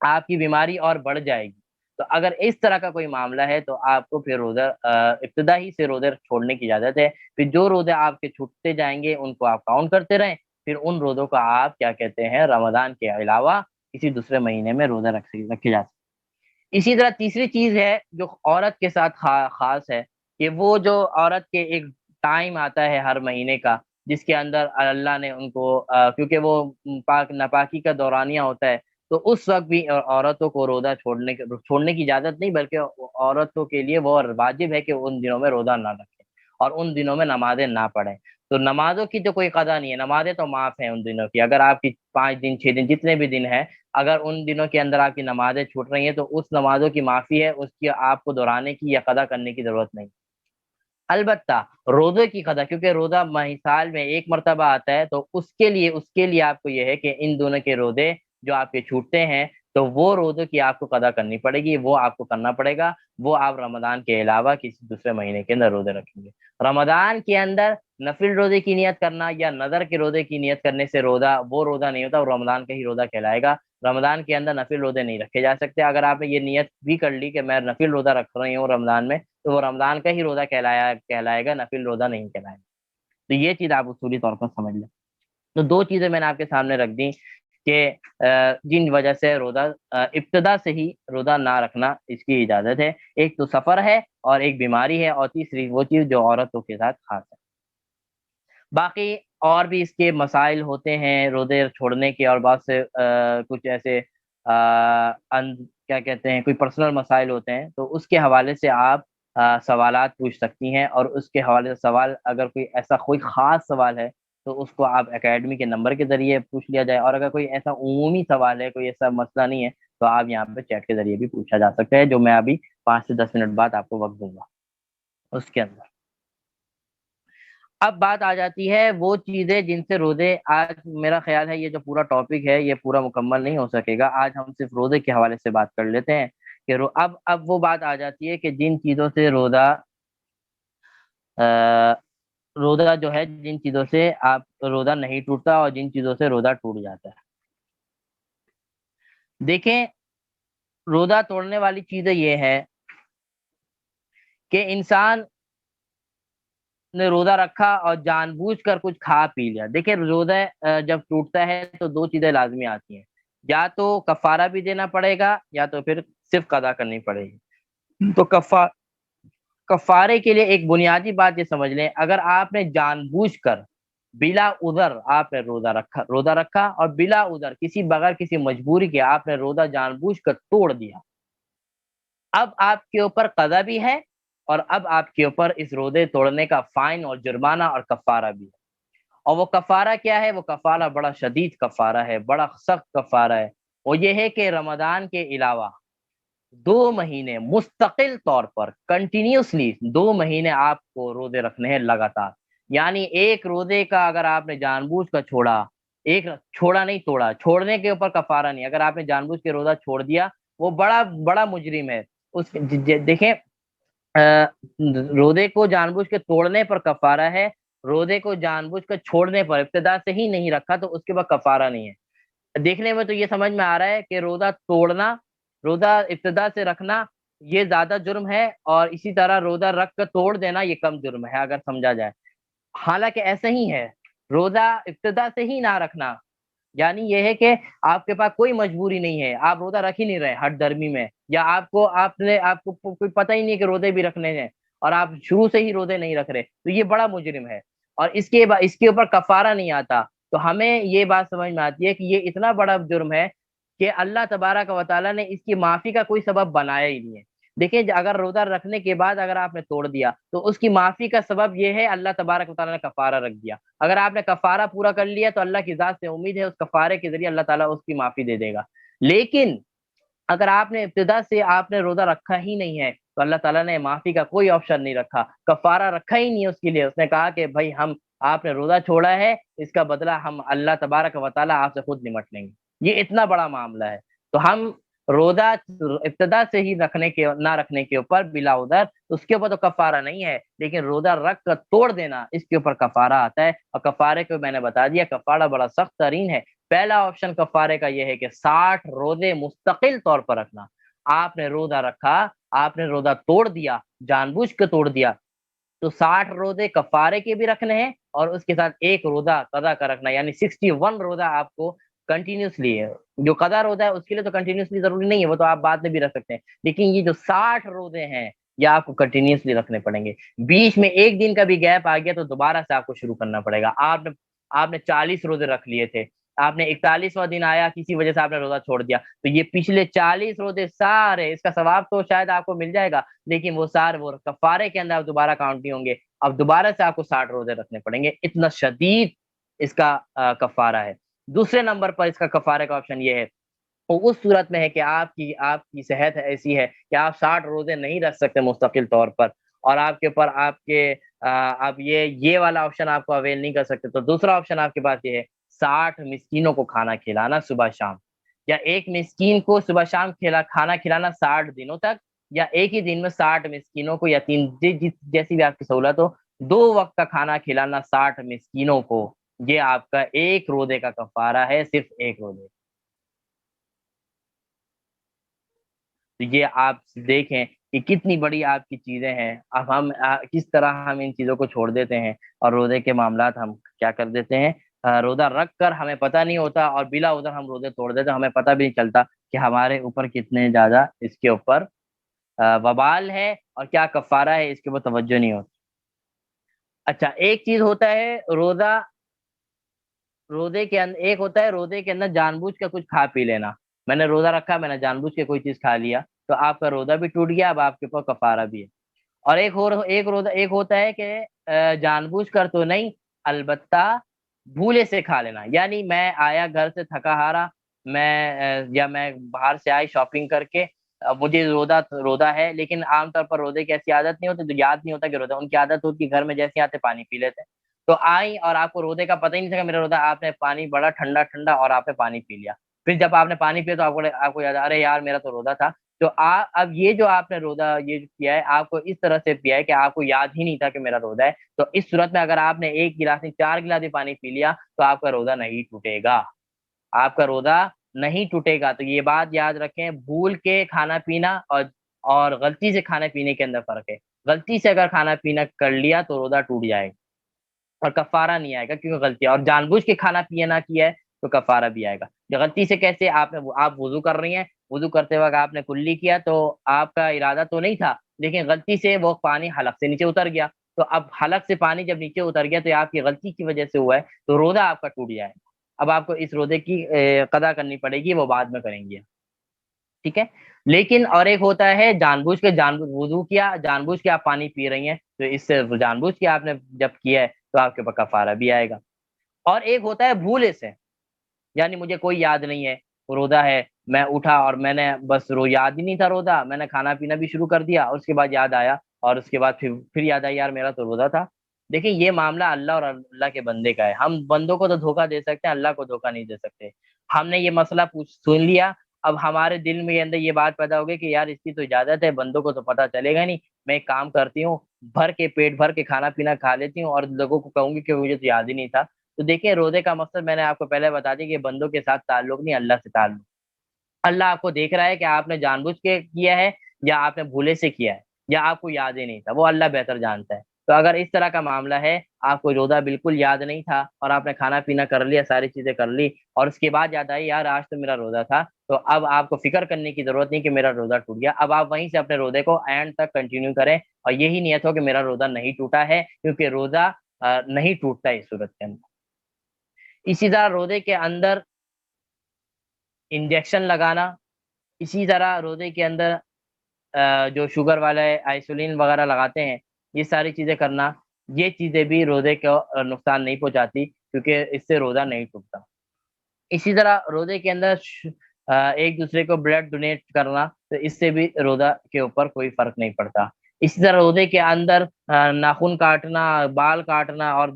Speaker 1: آپ کی بیماری اور بڑھ جائے گی. تو اگر اس طرح کا کوئی معاملہ ہے تو آپ کو پھر روزہ ابتدا ہی سے روزے چھوڑنے کی اجازت ہے. پھر جو روزے آپ کے چھوٹتے جائیں گے ان کو آپ کاؤنٹ کرتے رہیں. پھر ان روزوں کا آپ کیا کہتے ہیں، رمضان کے علاوہ کسی دوسرے مہینے میں روزہ رکھے جا سکتے. اسی طرح تیسری چیز ہے جو عورت کے ساتھ خاص ہے، کہ وہ جو عورت کے ایک ٹائم آتا ہے ہر مہینے کا، جس کے اندر اللہ نے ان کو کیونکہ وہ پاک ناپاکی کا دورانیہ ہوتا ہے، تو اس وقت بھی عورتوں کو روزہ چھوڑنے کی اجازت نہیں، بلکہ عورتوں کے لیے وہ واجب ہے کہ ان دنوں میں روزہ نہ رکھیں اور ان دنوں میں نمازیں نہ پڑھیں. تو نمازوں کی تو کوئی قضا نہیں ہے، نمازیں تو معاف ہیں ان دنوں کی. اگر آپ کی 5 دن 6 دن جتنے بھی دن ہیں، اگر ان دنوں کے اندر آپ کی نمازیں چھوٹ رہی ہیں تو اس نمازوں کی معافی ہے، اس کی آپ کو دہرانے کی یا قضا کرنے کی ضرورت نہیں. البتہ روزے کی قضا، کیونکہ روزہ سال میں ایک مرتبہ آتا ہے، تو اس کے لیے آپ کو یہ ہے کہ ان دونوں کے روزے جو آپ کے چھوٹتے ہیں، تو وہ روزوں کی آپ کو قضا کرنی پڑے گی، وہ آپ کو کرنا پڑے گا. وہ آپ رمضان کے علاوہ کسی دوسرے مہینے کے اندر روزے رکھیں گے. رمضان کے اندر نفل روزے کی نیت کرنا یا نظر کے روزے کی نیت کرنے سے وہ روزہ نہیں ہوتا، وہ رمضان کا ہی روزہ کہلائے گا. رمضان کے اندر نفل روزے نہیں رکھے جا سکتے. اگر آپ نے یہ نیت بھی کر لی کہ میں نفل روزہ رکھ رہی ہوں رمضان میں، تو وہ رمضان کا ہی روزہ کہلائے گا، نفل روزہ نہیں کہلائے گا. تو یہ چیز آپ اصولی طور پر سمجھ لیں. تو دو چیزیں میں نے آپ کے سامنے رکھ دی کہ جن وجہ سے روزہ ابتدا سے ہی روزہ نہ رکھنا اس کی اجازت ہے. ایک تو سفر ہے، اور ایک بیماری ہے، اور تیسری وہ چیز جو عورتوں کے ساتھ خاص ہے. باقی اور بھی اس کے مسائل ہوتے ہیں روزے چھوڑنے کے، اور بعض سے کچھ ایسے کیا کہتے ہیں، کوئی پرسنل مسائل ہوتے ہیں، تو اس کے حوالے سے آپ سوالات پوچھ سکتی ہیں. اور اس کے حوالے سے سوال، اگر کوئی خاص سوال ہے تو اس کو آپ اکیڈمی کے نمبر کے ذریعے پوچھ لیا جائے. اور اگر کوئی ایسا عمومی سوال ہے، کوئی ایسا مسئلہ نہیں ہے، تو آپ یہاں پہ چیٹ کے ذریعے بھی پوچھا جا سکتا ہے، جو میں ابھی 5 سے 10 منٹ بعد آپ کو وقت دوں گا اس کے اندر. اب بات آ جاتی ہے وہ چیزیں جن سے روزے، آج میرا خیال ہے یہ جو پورا ٹاپک ہے یہ پورا مکمل نہیں ہو سکے گا. آج ہم صرف روزے کے حوالے سے بات کر لیتے ہیں کہ اب وہ بات آ جاتی ہے کہ جن چیزوں سے روزہ جو ہے، جن چیزوں سے آپ روزہ نہیں ٹوٹتا اور جن چیزوں سے روزہ ٹوٹ جاتا ہے. دیکھیں، روزہ توڑنے والی چیزیں یہ ہے کہ انسان نے روزہ رکھا اور جان بوجھ کر کچھ کھا پی لیا. دیکھیں، روزہ جب ٹوٹتا ہے تو دو چیزیں لازمی آتی ہیں، یا تو کفارہ بھی دینا پڑے گا یا تو پھر صرف قضا کرنی پڑے گی. تو کفارے کے لیے ایک بنیادی بات یہ سمجھ لیں، اگر آپ نے جان بوجھ کر بلا عذر آپ نے روزہ رکھا اور بلا عذر بغیر کسی مجبوری کے آپ نے روزہ جان بوجھ کر توڑ دیا، اب آپ کے اوپر قضا بھی ہے اور اب آپ کے اوپر اس روزے توڑنے کا فائن اور جرمانہ اور کفارہ بھی ہے. اور وہ کفارہ کیا ہے؟ وہ کفارہ بڑا شدید کفارہ ہے، بڑا سخت کفارہ ہے. وہ یہ ہے کہ رمضان کے علاوہ 2 مہینے مستقل طور پر کنٹینیوسلی 2 مہینے آپ کو روزے رکھنے ہیں لگاتار. یعنی ایک روزے کا اگر آپ نے جان بوجھ کر چھوڑا، ایک چھوڑا نہیں توڑا، چھوڑنے کے اوپر کفارہ نہیں، اگر آپ نے جان بوجھ کے روزہ چھوڑ دیا وہ بڑا بڑا مجرم ہے. دیکھیں، روزے کو جان بوجھ کے توڑنے پر کفارہ ہے، روزے کو جان بوجھ کر چھوڑنے پر ابتدا سے ہی نہیں رکھا تو اس کے بعد کفارہ نہیں ہے. دیکھنے میں تو یہ سمجھ میں آ رہا ہے کہ روزہ توڑنا، روزہ ابتدا سے رکھنا یہ زیادہ جرم ہے، اور اسی طرح روزہ رکھ کر توڑ دینا یہ کم جرم ہے اگر سمجھا جائے. حالانکہ ایسا ہی ہے، روزہ ابتدا سے ہی نہ رکھنا یعنی یہ ہے کہ آپ کے پاس کوئی مجبوری نہیں ہے، آپ روزہ رکھ ہی نہیں رہے ہٹ درمی میں، یا آپ کو کوئی پتہ ہی نہیں کہ روزے بھی رکھنے ہیں اور آپ شروع سے ہی روزے نہیں رکھ رہے، تو یہ بڑا مجرم ہے اور اس کے اوپر کفارہ نہیں آتا. تو ہمیں یہ بات سمجھ میں آتی ہے کہ یہ اتنا بڑا جرم ہے کہ اللہ تبارک و تعالیٰ نے اس کی معافی کا کوئی سبب بنایا ہی نہیں ہے. دیکھیں، اگر روزہ رکھنے کے بعد اگر آپ نے توڑ دیا تو اس کی معافی کا سبب یہ ہے اللہ تبارک و تعالیٰ نے کفارہ رکھ دیا. اگر آپ نے کفارہ پورا کر لیا تو اللہ کی ذات سے امید ہے اس کفارے کے ذریعے اللہ تعالیٰ اس کی معافی دے دے گا. لیکن اگر آپ نے ابتدا سے آپ نے روزہ رکھا ہی نہیں ہے تو اللہ تعالیٰ نے معافی کا کوئی آپشن نہیں رکھا، کفارہ رکھا ہی نہیں ہے اس کے لیے. اس نے کہا کہ بھائی آپ نے روزہ چھوڑا ہے، اس کا بدلہ ہم اللہ تبارک و تعالیٰ آپ سے خود نمٹ لیں گے. یہ اتنا بڑا معاملہ ہے. تو ہم روزہ ابتدا سے ہی نہ رکھنے کے اوپر بلا عذر اس کے اوپر تو کفارہ نہیں ہے، لیکن روزہ رکھ کر توڑ دینا اس کے اوپر کفارہ آتا ہے. اور کفارے کو میں نے بتا دیا، کفارہ بڑا سخت ترین ہے. پہلا آپشن کفارے کا یہ ہے کہ 60 روزے مستقل طور پر رکھنا. آپ نے روزہ رکھا، آپ نے روزہ توڑ دیا، جان بوجھ کے توڑ دیا، تو 60 روزے کفارے کے بھی رکھنے ہیں اور اس کے ساتھ ایک روزہ قضا کا رکھنا، یعنی 61 روزہ آپ کو کنٹینیوسلی ہے. جو قضا روزہ ہے اس کے لیے تو کنٹینیوسلی ضروری نہیں ہے، وہ تو آپ بعد میں بھی رکھ سکتے ہیں، لیکن یہ جو 60 روزے ہیں یہ آپ کو کنٹینیوسلی رکھنے پڑیں گے. بیچ میں ایک دن کا بھی گیپ آ گیا تو دوبارہ سے آپ کو شروع کرنا پڑے گا. آپ نے 40 روزے رکھ لیے تھے، آپ نے 41واں دن آیا، کسی وجہ سے آپ نے روزہ چھوڑ دیا، تو یہ پچھلے 40 روزے سارے، اس کا ثواب تو شاید آپ کو مل جائے گا لیکن وہ سارے وہ کفارے کے اندر دوبارہ کاؤنٹ نہیں ہوں گے. اب دوبارہ سے آپ کو 60 روزے رکھنے پڑیں گے. اتنا شدید اس کا کفارہ ہے. دوسرے نمبر پر اس کا کفارے کا آپشن یہ ہے، وہ اس صورت میں ہے کہ آپ کی صحت ایسی ہے کہ آپ 60 روزے نہیں رکھ سکتے مستقل طور پر، اور آپ کے اوپر آپ یہ والا آپشن آپ کو اویل نہیں کر سکتے. تو دوسرا آپشن آپ کے پاس یہ ہے، 60 مسکینوں کو کھانا کھلانا صبح شام، یا ایک مسکین کو صبح شام کھانا کھلانا 60 دنوں تک، یا ایک ہی دن میں 60 مسکینوں کو، یا جیسی بھی آپ کی سہولت ہو، 2 وقت کا کھانا کھلانا 60 مسکینوں کو. یہ آپ کا ایک روزے کا کفارہ ہے، صرف ایک روزے. تو یہ آپ دیکھیں کہ کتنی بڑی آپ کی چیزیں ہیں. اب کس طرح ہم ان چیزوں کو چھوڑ دیتے ہیں اور روزے کے معاملات ہم کیا کر دیتے ہیں. روزہ رکھ کر ہمیں پتہ نہیں ہوتا اور بلا عذر ہم روزے توڑ دیتے ہیں، ہمیں پتہ بھی نہیں چلتا کہ ہمارے اوپر کتنے زیادہ اس کے اوپر وبال ہے اور کیا کفارہ ہے، اس کے اوپر توجہ نہیں ہوتی. اچھا، ایک چیز ہوتا ہے روزے کے اندر، ایک ہوتا ہے روزے کے اندر جان بوجھ کے کچھ کھا پی لینا. میں نے روزہ رکھا، میں نے جان بوجھ کے کوئی چیز کھا لیا تو آپ کا روزہ بھی ٹوٹ گیا، اب آپ کے اوپر کفارہ بھی ہے. اور ایک ہوتا ہے کہ جان بوجھ کر تو نہیں، البتہ بھولے سے کھا لینا. یعنی میں آیا گھر سے تھکا ہارا، یا میں باہر سے آئی شاپنگ کر کے، اب مجھے روزہ ہے، لیکن عام طور پر روزے کی ایسی عادت نہیں ہوتی، تو یاد نہیں ہوتا کہ روزہ. ان کی عادت ہوتی ہے گھر میں جیسے آتے پانی پی لیتے. تو آئی اور آپ کو روزے کا پتہ ہی نہیں تھا کہ میرا روزہ، آپ نے پانی بڑا ٹھنڈا ٹھنڈا اور آپ نے پانی پی لیا. پھر جب آپ نے پانی پیا تو آپ کو یاد، ارے یار میرا تو روزہ تھا. تو اب یہ جو آپ نے روزہ یہ کیا ہے آپ کو اس طرح سے پیا ہے کہ آپ کو یاد ہی نہیں تھا کہ میرا روزہ ہے، تو اس صورت میں اگر آپ نے 1 گلاس نہیں 4 گلاس بھی پانی پی لیا تو آپ کا روزہ نہیں ٹوٹے گا، آپ کا روزہ نہیں ٹوٹے گا۔ تو یہ بات یاد رکھیں، بھول کے کھانا پینا اور غلطی سے کھانے پینے کے اندر فرق ہے۔ غلطی سے اگر کھانا پینا کر لیا تو روزہ ٹوٹ جائے گا اور کفارہ نہیں آئے گا، کیونکہ غلطی ہے، اور جان بوجھ کے کھانا پینا کیا ہے تو کفارہ بھی آئے گا۔ جو غلطی سے کیسے آپ وضو کر رہی ہیں، وضو کرتے وقت آپ نے کلی کیا تو آپ کا ارادہ تو نہیں تھا، لیکن غلطی سے وہ پانی حلق سے نیچے اتر گیا، تو اب حلق سے پانی جب نیچے اتر گیا تو یہ آپ کی غلطی کی وجہ سے ہوا ہے، تو روزہ آپ کا ٹوٹ جائے گا۔ اب آپ کو اس روزے کی قضا کرنی پڑے گی، وہ بعد میں کریں گے، ٹھیک ہے۔ لیکن اور ایک ہوتا ہے جان بوجھ وضو کیا، جان بوجھ کے آپ پانی پی رہی ہیں، تو اس سے جان بوجھ کے آپ نے جب کیا ہے تو آپ کے اوپر کفارہ بھی آئے گا۔ اور ایک ہوتا ہے بھولے سے، یعنی مجھے کوئی یاد نہیں ہے روزہ ہے، میں اٹھا اور میں نے بس یاد ہی نہیں تھا روزہ، میں نے کھانا پینا بھی شروع کر دیا، اور اس کے بعد یاد آیا، اور اس کے بعد پھر یاد آیا یار میرا تو روزہ تھا۔ دیکھیں یہ معاملہ اللہ اور اللہ کے بندے کا ہے، ہم بندوں کو تو دھوکہ دے سکتے ہیں، اللہ کو دھوکہ نہیں دے سکتے۔ ہم نے یہ مسئلہ سن لیا، اب ہمارے دل میں اندر یہ بات پیدا ہوگی کہ یار اس کی تو اجازت ہے، بندوں کو تو پتہ چلے گا نہیں، میں ایک کام کرتی ہوں، پیٹ بھر کے کھانا پینا کھا لیتی ہوں اور لوگوں کو کہوں گی کہ مجھے تو یاد ہی نہیں تھا۔ تو دیکھیں روزے کا مقصد میں نے آپ کو پہلے بتا دیا کہ بندوں کے ساتھ تعلق نہیں، اللہ سے تعلق۔ اللہ آپ کو دیکھ رہا ہے کہ آپ نے جان بوجھ کے کیا ہے یا آپ نے بھولے سے کیا ہے یا آپ کو یاد ہی نہیں تھا، وہ اللہ بہتر جانتا ہے۔ تو اگر اس طرح کا معاملہ ہے، آپ کو روزہ بالکل یاد نہیں تھا اور آپ نے کھانا پینا کر لیا، ساری چیزیں کر لی، اور اس کے بعد یاد آئی یار آج تو میرا روزہ تھا، تو اب آپ کو فکر کرنے کی ضرورت نہیں کہ میرا روزہ ٹوٹ گیا، اب آپ وہیں سے اپنے روزے کو اینڈ تک کنٹینیو کریں، اور یہی نیت ہو کہ میرا روزہ نہیں ٹوٹا ہے، کیونکہ روزہ نہیں ٹوٹتا اس صورت کے اندر۔ اسی طرح روزے کے اندر انجیکشن لگانا، اسی طرح روزے کے اندر جو شوگر والے آئسولین وغیرہ لگاتے ہیں، یہ ساری چیزیں کرنا، یہ چیزیں بھی روزے کو نقصان نہیں پہنچاتی، کیونکہ اس سے روزہ نہیں ٹوٹتا۔ اسی طرح روزے کے اندر ایک دوسرے کو بلڈ ڈونیٹ کرنا، تو اس سے بھی روزہ کے اوپر کوئی فرق نہیں پڑتا۔ اسی طرح روزے کے اندر ناخن کاٹنا، بال کاٹنا اور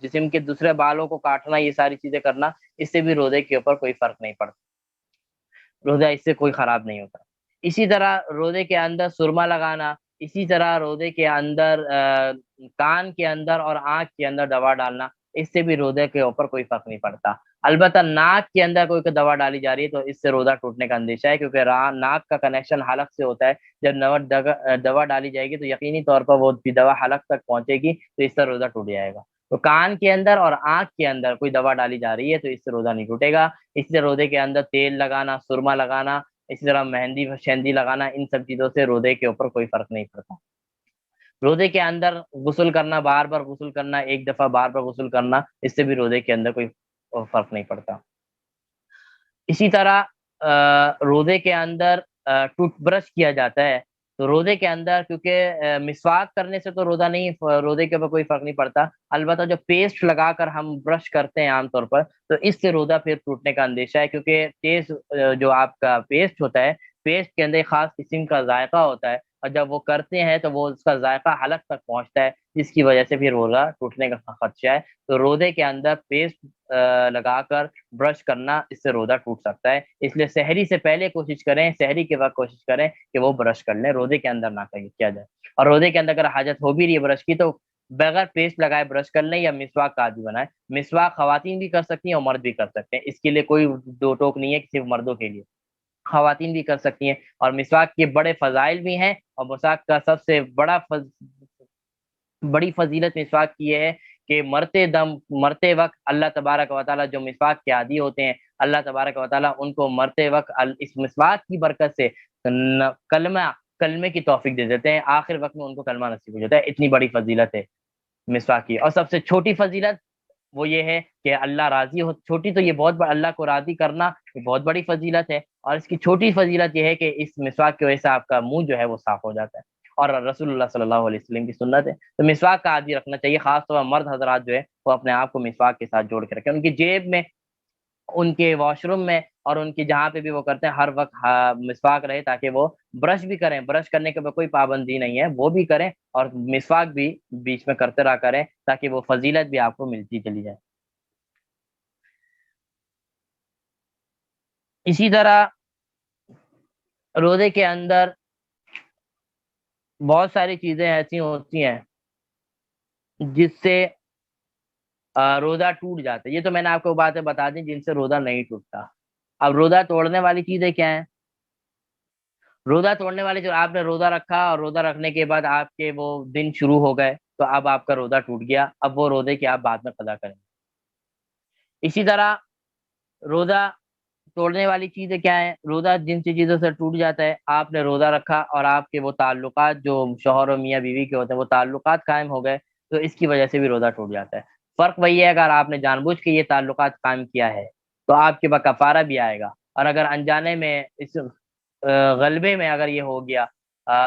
Speaker 1: جسم کے دوسرے بالوں کو کاٹنا، یہ ساری چیزیں کرنا، اس سے بھی روزے کے اوپر کوئی فرق نہیں پڑتا، روزہ اس سے کوئی خراب نہیں ہوتا۔ اسی طرح روزے کے اندر سرما لگانا، اسی طرح روزے کے اندر کان کے اندر اور آنکھ کے اندر دوا ڈالنا، اس سے بھی روزے کے اوپر کوئی فرق نہیں پڑتا۔ البتہ ناک کے اندر کوئی دوا ڈالی جا رہی ہے تو اس سے روزہ ٹوٹنے کا اندیشہ ہے، کیونکہ ناک کا کنیکشن حلق سے ہوتا ہے، جب دوا ڈالی جائے گی تو یقینی طور پر وہ دوا حلق تک پہنچے گی، تو اس سے روزہ ٹوٹ جائے گا۔ تو کان کے اندر اور آنکھ کے اندر کوئی دوا ڈالی جا رہی ہے تو اس سے روزہ نہیں ٹوٹے گا۔ اس سے روزے کے اندر تیل لگانا، سرما لگانا، اسی طرح مہندی شہندی لگانا، ان سب چیزوں سے روزے کے اوپر کوئی فرق نہیں پڑتا۔ روزے کے اندر غسل کرنا، بار بار غسل کرنا، ایک دفعہ بار بار غسل کرنا، اس سے بھی روزے کے اندر کوئی فرق نہیں پڑتا۔ اسی طرح روزے کے اندر ٹوتھ برش کیا جاتا ہے، تو روزے کے اندر کیونکہ مسواک کرنے سے تو روزہ نہیں، روزے کے اوپر کوئی فرق نہیں پڑتا، البتہ جو پیسٹ لگا کر ہم برش کرتے ہیں عام طور پر، تو اس سے روزہ پھر ٹوٹنے کا اندیشہ ہے، کیونکہ تیز جو آپ کا پیسٹ ہوتا ہے، پیسٹ کے اندر ایک خاص قسم کا ذائقہ ہوتا ہے، اور جب وہ کرتے ہیں تو وہ اس کا ذائقہ حلق تک پہنچتا ہے، جس کی وجہ سے پھر روزہ ٹوٹنے کا خدشہ ہے۔ تو روزے کے اندر پیسٹ لگا کر برش کرنا، اس سے روزہ ٹوٹ سکتا ہے، اس لیے سحری سے پہلے کوشش کریں، سحری کے وقت کوشش کریں کہ وہ برش کر لیں، روزے کے اندر نہ کیا جائے۔ اور روزے کے اندر اگر حاجت ہو بھی رہی ہے برش کی تو بغیر پیسٹ لگائے برش کر لیں، یا مسواک کا عادی بنائیں۔ مسواک خواتین بھی کر سکتی ہیں اور مرد بھی کر سکتے ہیں، اس کے لیے کوئی دو ٹوک نہیں ہے کہ صرف مردوں کے لیے، خواتین بھی کر سکتی ہیں، اور مسواک کے بڑے فضائل بھی ہیں، اور مسواک کا سب سے بڑی فضیلت مسواک کی یہ ہے کہ مرتے وقت اللہ تبارک و تعالیٰ جو مسواک کے عادی ہوتے ہیں، اللہ تبارک و تعالیٰ ان کو مرتے وقت اس مسواک کی برکت سے کلمے کی توفیق دے دیتے ہیں، آخر وقت میں ان کو کلمہ نصیب ہو جاتا ہے، اتنی بڑی فضیلت ہے مسواک کی۔ اور سب سے چھوٹی فضیلت وہ یہ ہے کہ اللہ راضی ہو، چھوٹی تو یہ اللہ کو راضی کرنا یہ بہت بڑی فضیلت ہے، اور اس کی چھوٹی فضیلت یہ ہے کہ اس مسواک کی وجہ سے آپ کا منہ جو ہے وہ صاف ہو جاتا ہے، اور رسول اللہ صلی اللہ علیہ وسلم کی سنت ہے۔ تو مسواک کا عادی رکھنا چاہیے، خاص طور پر مرد حضرات جو ہے وہ اپنے آپ کو مسواک کے ساتھ جوڑ کے رکھیں، ان کی جیب میں، ان کے واش روم میں، اور ان کی جہاں پہ بھی وہ کرتے ہیں ہر وقت مسواک رہے، تاکہ وہ برش بھی کریں، برش کرنے کے کوئی پابندی نہیں ہے، وہ بھی کریں اور مسواک بھی بیچ میں کرتے رہا کریں، تاکہ وہ فضیلت بھی آپ کو ملتی چلی جائے۔ اسی طرح روزے کے اندر بہت ساری چیزیں ایسی ہوتی ہیں جس سے روزہ ٹوٹ جاتا ہے. یہ تو میں نے آپ کو باتیں بتا دی جن سے روزہ نہیں ٹوٹتا. اب روزہ توڑنے والی چیزیں کیا ہیں؟ روزہ توڑنے والے جو آپ نے روزہ رکھا اور روزہ رکھنے کے بعد آپ کے وہ دن شروع ہو گئے تو اب آپ کا روزہ ٹوٹ گیا. اب وہ روزے کی آپ بعد میں قضا کریں. اسی طرح روزہ توڑنے والی چیزیں کیا ہیں؟ روزہ جن سی چیزوں سے ٹوٹ جاتا ہے، آپ نے روزہ رکھا اور آپ کے وہ تعلقات جو شوہر اور میاں بیوی کے ہوتے ہیں وہ تعلقات قائم ہو گئے تو اس کی وجہ سے بھی روزہ ٹوٹ جاتا ہے. فرق وہی ہے اگر آپ نے جان بوجھ کے یہ تعلقات قائم کیا ہے تو آپ کے بعد کفارہ بھی آئے گا، اور اگر انجانے میں اس غلبے میں اگر یہ ہو گیا،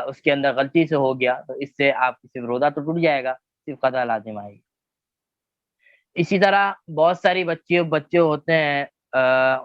Speaker 1: اس کے اندر غلطی سے ہو گیا تو اس سے آپ کی صرف روزہ تو ٹوٹ جائے گا، صرف قضا لازم آئے گی. اسی طرح بہت ساری بچے ہوتے ہیں،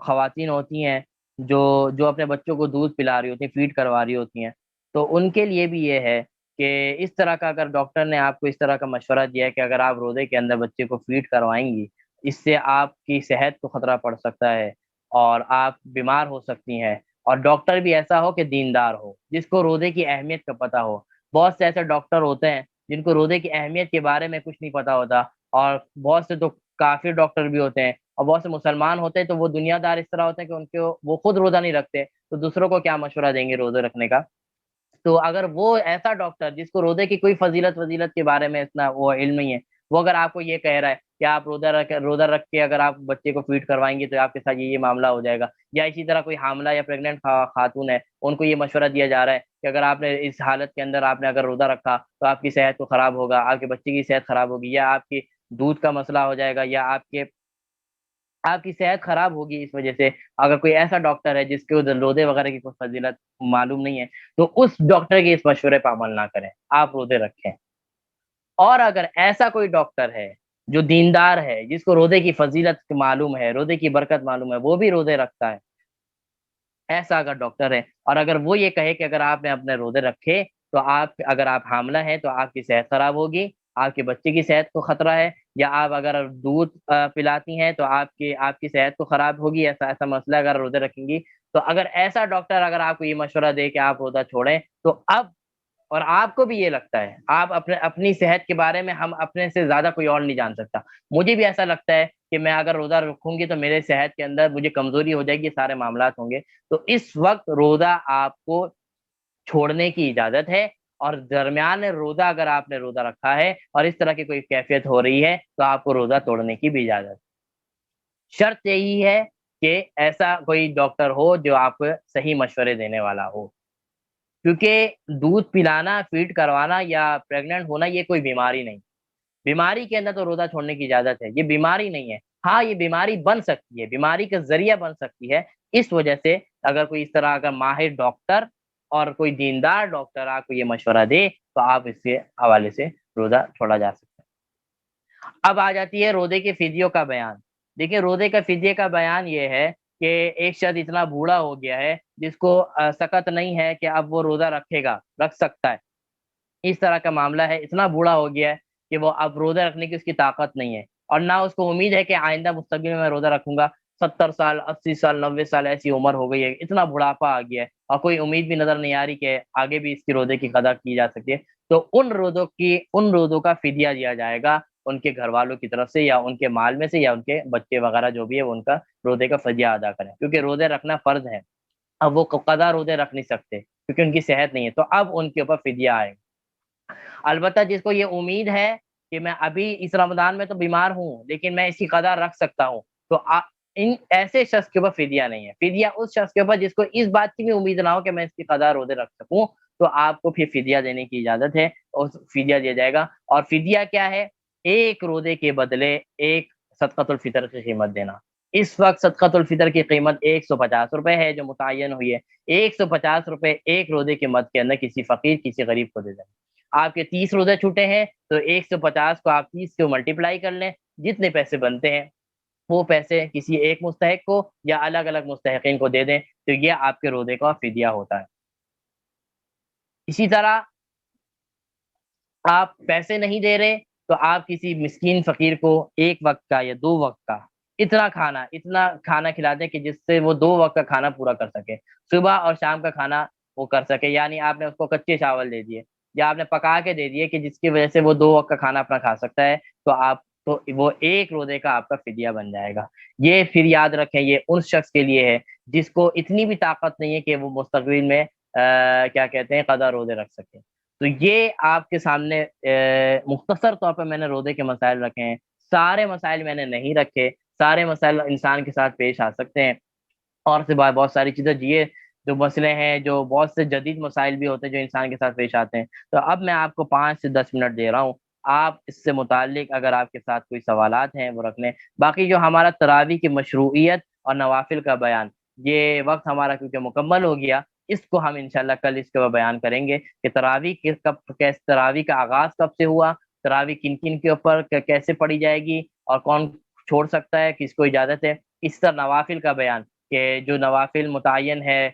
Speaker 1: خواتین ہوتی ہیں جو جو اپنے بچوں کو دودھ پلا رہی ہوتی ہیں، فیڈ کروا رہی ہوتی ہیں. تو ان کے لیے بھی یہ ہے کہ اس طرح کا اگر ڈاکٹر نے آپ کو اس طرح کا مشورہ دیا ہے کہ اگر آپ روزے کے اندر بچے کو فیڈ کروائیں گی اس سے آپ کی صحت کو خطرہ پڑ سکتا ہے اور آپ بیمار ہو سکتی ہیں، اور ڈاکٹر بھی ایسا ہو کہ دیندار ہو، جس کو روزے کی اہمیت کا پتہ ہو. بہت سے ایسے ڈاکٹر ہوتے ہیں جن کو روزے کی اہمیت کے بارے میں کچھ نہیں پتا ہوتا، اور بہت سے تو کافر ڈاکٹر بھی ہوتے ہیں، اور بہت سے مسلمان ہوتے ہیں تو وہ دنیا دار اس طرح ہوتے ہیں کہ ان کو وہ خود روزہ نہیں رکھتے تو دوسروں کو کیا مشورہ دیں گے روزے رکھنے کا. تو اگر وہ ایسا ڈاکٹر جس کو روزے کی کوئی فضیلت کے بارے میں اتنا وہ علم نہیں ہے، وہ اگر آپ کو یہ کہہ رہا ہے کہ آپ روزہ رکھ کے اگر آپ بچے کو فیڈ کروائیں گے تو آپ کے ساتھ یہ معاملہ ہو جائے گا، یا اسی طرح کوئی حاملہ یا پریگننٹ خاتون ہے ان کو یہ مشورہ دیا جا رہا ہے کہ اگر آپ نے اس حالت کے اندر آپ نے اگر روزہ رکھا تو آپ کی صحت کو خراب ہوگا، آپ کے بچے کی صحت خراب ہوگی، یا آپ کی دودھ کا مسئلہ ہو جائے گا، یا آپ کی صحت خراب ہوگی اس وجہ سے. اگر کوئی ایسا ڈاکٹر ہے جس کے روزے وغیرہ کی کوئی فضیلت معلوم نہیں ہے تو اس ڈاکٹر کے اس مشورے پہ عمل نہ کریں، آپ روزے رکھیں. اور اگر ایسا کوئی ڈاکٹر ہے جو دیندار ہے، جس کو روزے کی فضیلت معلوم ہے، روزے کی برکت معلوم ہے، وہ بھی روزے رکھتا ہے، ایسا اگر ڈاکٹر ہے اور اگر وہ یہ کہے کہ اگر آپ نے اپنے روزے رکھے تو اگر آپ حاملہ ہیں تو آپ کی صحت خراب ہوگی، آپ کے بچے کی صحت کو خطرہ ہے، یا آپ اگر دودھ پلاتی ہیں تو آپ کی صحت کو خراب ہوگی، ایسا ایسا مسئلہ ہے اگر روزے رکھیں گی تو. اگر ایسا ڈاکٹر اگر آپ کو یہ مشورہ دے کہ آپ روزہ چھوڑیں تو اب، اور آپ کو بھی یہ لگتا ہے، آپ اپنی صحت کے بارے میں ہم اپنے سے زیادہ کوئی اور نہیں جان سکتا. مجھے بھی ایسا لگتا ہے کہ میں اگر روزہ رکھوں گی تو میرے صحت کے اندر مجھے کمزوری ہو جائے گی، سارے معاملات ہوں گے. تو اس وقت روزہ آپ کو چھوڑنے کی اجازت ہے، اور درمیان روزہ اگر آپ نے روزہ رکھا ہے اور اس طرح کی کوئی کیفیت ہو رہی ہے تو آپ کو روزہ توڑنے کی بھی اجازت ہے. شرط یہی ہے کہ ایسا کوئی ڈاکٹر ہو جو آپ کو صحیح مشورے دینے والا ہو، کیونکہ دودھ پلانا، فیڈ کروانا یا پریگننٹ ہونا یہ کوئی بیماری نہیں. بیماری کے اندر تو روزہ چھوڑنے کی اجازت ہے، یہ بیماری نہیں ہے. ہاں یہ بیماری بن سکتی ہے، بیماری کا ذریعہ بن سکتی ہے. اس وجہ سے اگر کوئی اس طرح کا ماہر ڈاکٹر اور کوئی دیندار ڈاکٹر آپ کو یہ مشورہ دے تو آپ اس کے حوالے سے روزہ چھوڑا جا سکتا ہے. اب آ جاتی ہے روزے کے فدیوں کا بیان. دیکھیں روزے کا فدیے کا بیان یہ ہے کہ ایک شخص اتنا بوڑھا ہو گیا ہے جس کو سکت نہیں ہے کہ اب وہ روزہ رکھ سکتا ہے. اس طرح کا معاملہ ہے، اتنا بوڑھا ہو گیا ہے کہ وہ اب روزہ رکھنے کی اس کی طاقت نہیں ہے، اور نہ اس کو امید ہے کہ آئندہ مستقبل میں روزہ رکھوں گا. 70 سال، 80 سال، 90 سال ایسی عمر ہو گئی ہے، اتنا بڑھاپا آ گیا ہے اور کوئی امید بھی نظر نہیں آ رہی کہ آگے بھی اس کی روزے کی قضا کی جا سکتی ہے. تو ان روزوں کا فدیہ دیا جائے گا ان کے گھر والوں کی طرف سے، یا ان کے مال میں سے، یا ان کے بچے وغیرہ جو بھی ہے وہ ان کا روزے کا فدیہ ادا کریں، کیونکہ روزے رکھنا فرض ہے. اب وہ قضا روزے رکھ نہیں سکتے کیونکہ ان کی صحت نہیں ہے، تو اب ان کے اوپر فدیہ آئے گا. البتہ جس کو یہ امید ہے کہ میں ابھی اس رمضان میں تو بیمار ہوں لیکن میں اس کی قضا رکھ سکتا ہوں، تو ان ایسے شخص کے اوپر فدیہ نہیں ہے. فدیہ اس شخص کے اوپر جس کو اس بات کی بھی امید نہ ہو کہ میں اس کی قضا روزے رکھ سکوں، تو آپ کو پھر فدیہ دینے کی اجازت ہے اور فدیہ دیا جائے گا. اور فدیہ کیا ہے؟ ایک روزے کے بدلے ایک صدقۃ الفطر کی قیمت دینا. اس وقت صدقۃ الفطر کی قیمت 150 روپے ہے جو متعین ہوئی ہے. 150 روپے ایک روزے کے مد کے اندر کسی فقیر، کسی غریب کو دے دیں. آپ کے 30 روزے چھوٹے ہیں تو 150 کو آپ 30 کو ملٹیپلائی کر لیں، جتنے پیسے بنتے ہیں وہ پیسے کسی ایک مستحق کو یا الگ الگ مستحقین کو دے دیں، تو یہ آپ کے روزے کا فدیہ ہوتا ہے. اسی طرح آپ پیسے نہیں دے رہے تو آپ کسی مسکین فقیر کو ایک وقت کا یا 2 وقت کا اتنا کھانا کھلاتے ہیں کہ جس سے وہ 2 وقت کا کھانا پورا کر سکے، صبح اور شام کا کھانا وہ کر سکے، یعنی آپ نے اس کو کچے چاول دے دیے یا آپ نے پکا کے دے دیے کہ جس کی وجہ سے وہ 2 وقت کا کھانا اپنا کھا سکتا ہے، تو وہ ایک روزے کا آپ کا فدیہ بن جائے گا۔ یہ پھر یاد رکھیں، یہ اس شخص کے لیے ہے جس کو اتنی بھی طاقت نہیں ہے کہ وہ مستقبل میں کیا کہتے ہیں قضا روزے رکھ سکے۔ تو یہ آپ کے سامنے مختصر طور پر میں نے روزے کے مسائل رکھے ہیں، سارے مسائل میں نے نہیں رکھے، سارے مسائل انسان کے ساتھ پیش آ سکتے ہیں، اور سے بہت ساری چیزیں یہ جو مسئلے ہیں، جو بہت سے جدید مسائل بھی ہوتے ہیں جو انسان کے ساتھ پیش آتے ہیں۔ تو اب میں آپ کو 5 سے 10 منٹ دے رہا ہوں، آپ اس سے متعلق اگر آپ کے ساتھ کوئی سوالات ہیں وہ رکھ لیں۔ باقی جو ہمارا تراویح کی مشروعیت اور نوافل کا بیان، یہ وقت ہمارا کیونکہ مکمل ہو گیا، اس کو ہم انشاءاللہ کل اس کے بیان کریں گے کہ تراویح کا آغاز کب سے ہوا، تراویح کن کن کے اوپر کیسے پڑھی جائے گی، اور کون چھوڑ سکتا ہے، کس کو اجازت ہے۔ اس طرح نوافل کا بیان کہ جو نوافل متعین ہے،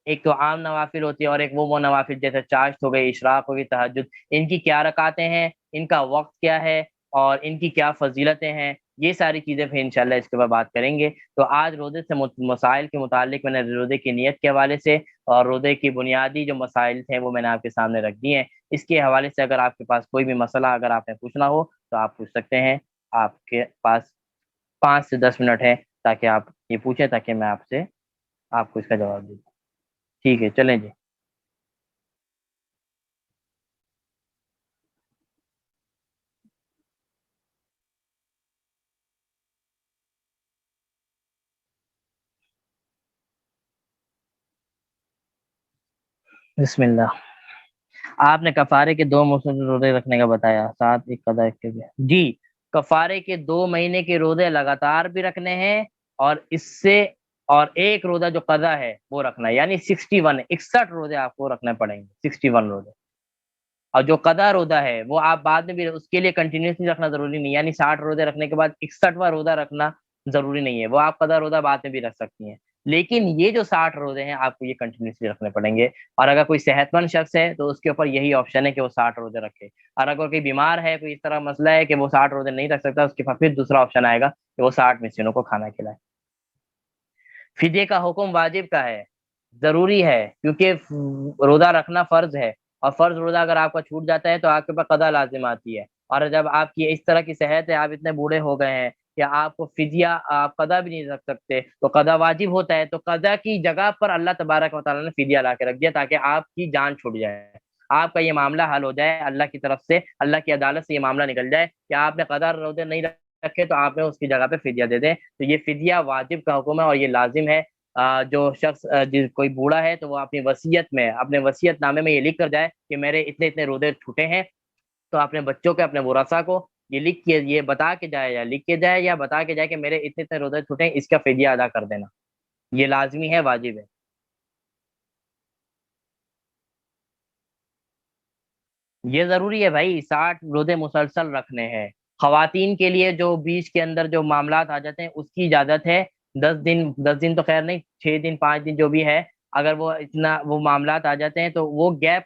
Speaker 1: ایک تو عام نوافل ہوتی ہے اور ایک وہ نوافل جیسے چاشت ہو گئی، اشراق ہو گئی، تہجد، ان کی کیا رکعتیں ہیں، ان کا وقت کیا ہے، اور ان کی کیا فضیلتیں ہیں، یہ ساری چیزیں پھر انشاءاللہ اس کے بعد بات کریں گے۔ تو آج روزے سے مسائل کے متعلق میں نے روزے کی نیت کے حوالے سے اور روزے کی بنیادی جو مسائل تھے وہ میں نے آپ کے سامنے رکھ دی ہیں۔ اس کے حوالے سے اگر آپ کے پاس کوئی بھی مسئلہ اگر آپ نے پوچھنا ہو تو آپ پوچھ سکتے ہیں۔ آپ کے پاس 5 سے 10 منٹ ہے تاکہ آپ یہ پوچھیں، تاکہ میں آپ کو اس کا جواب دوں۔ ٹھیک ہے، چلیں جی۔ بسم اللہ۔ آپ نے کفارے کے 2 مسلسل روزے رکھنے کا بتایا، ساتھ ایک قضا ایک کے بھی جی، کفارے کے 2 مہینے کے روزے لگاتار بھی رکھنے ہیں، اور اس سے اور ایک روزہ جو قضا ہے وہ رکھنا ہے، یعنی 61 روزے آپ کو رکھنے پڑیں گے، 61 روزے۔ اور جو قضا روزہ ہے وہ آپ بعد میں بھی اس کے لیے کنٹینیوسلی رکھنا ضروری نہیں، یعنی 60 روزے رکھنے کے بعد 61واں روزہ رکھنا ضروری نہیں ہے، وہ آپ قضا روزہ بعد میں بھی رکھ سکتی ہیں، لیکن یہ جو 60 روزے ہیں آپ کو یہ کنٹینیوسلی رکھنے پڑیں گے۔ اور اگر کوئی صحت مند شخص ہے تو اس کے اوپر یہی آپشن ہے کہ وہ 60 روزے رکھے، اور اگر کوئی بیمار ہے، کوئی اس طرح مسئلہ ہے کہ وہ 60 روزے نہیں رکھ سکتا، اس کے پاس پھر دوسرا آپشن آئے گا کہ وہ 60 مسکینوں کو کھانا کھلائے۔ فدیے کا حکم واجب کا ہے، ضروری ہے، کیونکہ روزہ رکھنا فرض ہے، اور فرض روزہ اگر آپ کا چھوٹ جاتا ہے تو آپ کے اوپر قضا لازم آتی ہے، اور جب آپ کی اس طرح کی صحت ہے، آپ اتنے بوڑھے ہو گئے ہیں کہ آپ کو فدیہ آپ قضا بھی نہیں رکھ سکتے، تو قضا واجب ہوتا ہے، تو قضا کی جگہ پر اللہ تبارک و تعالیٰ نے فدیہ لا کے رکھ دیا تاکہ آپ کی جان چھوٹ جائے، آپ کا یہ معاملہ حل ہو جائے، اللہ کی طرف سے، اللہ کی عدالت سے یہ معاملہ نکل جائے کہ آپ نے قضا روزے نہیں رکھے تو آپ نے اس کی جگہ پہ فدیہ دے دیں۔ تو یہ فدیہ واجب کا حکم ہے اور یہ لازم ہے۔ جو شخص کوئی بوڑھا ہے تو وہ اپنی وصیت میں، اپنے وصیت نامے میں یہ لکھ کر جائے کہ میرے اتنے اتنے روزے چھوٹے ہیں، تو اپنے بچوں کے، اپنے ورثاء کو یہ لکھ کے، یہ بتا کے جائے، یا لکھ کے جائے یا بتا کے جائے کہ میرے اتنے اتنے روزے چھوٹے ہیں، اس کا فدیہ ادا کر دینا، یہ لازمی ہے، واجب ہے۔ یہ ضروری ہے بھائی، 60 روزے مسلسل رکھنے ہیں۔ خواتین کے لیے جو بیچ کے اندر جو معاملات آ جاتے ہیں اس کی اجازت ہے، 10 دن، 10 دن تو خیر نہیں، 6 دن 5 دن جو بھی ہے، اگر وہ اتنا وہ معاملات آ جاتے ہیں تو وہ گیپ،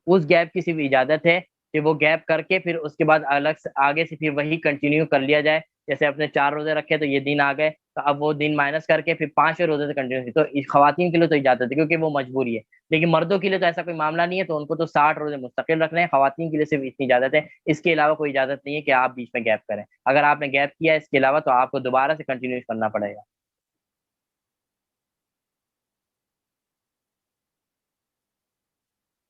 Speaker 1: اس گیپ کی صرف اجازت ہے کہ وہ گیپ کر کے پھر اس کے بعد الگ سے آگے سے پھر وہی کنٹینیو کر لیا جائے، جیسے اپنے 4 روزے رکھے تو یہ دن آ گئے تو اب وہ دن مائنس کر کے پھر 5ویں روزے سے کنٹینیو، تو خواتین کے لیے تو اجازت ہے کیونکہ وہ مجبوری ہے، لیکن مردوں کے لیے تو ایسا کوئی معاملہ نہیں ہے، تو ان کو تو 60 روزے مستقل رکھنے ہیں، خواتین کے لیے صرف اتنی اجازت ہے، اس کے علاوہ کوئی اجازت نہیں ہے کہ آپ بیچ میں گیپ کریں، اگر آپ نے گیپ کیا ہے اس کے علاوہ تو آپ کو دوبارہ سے کنٹینیو کرنا پڑے گا۔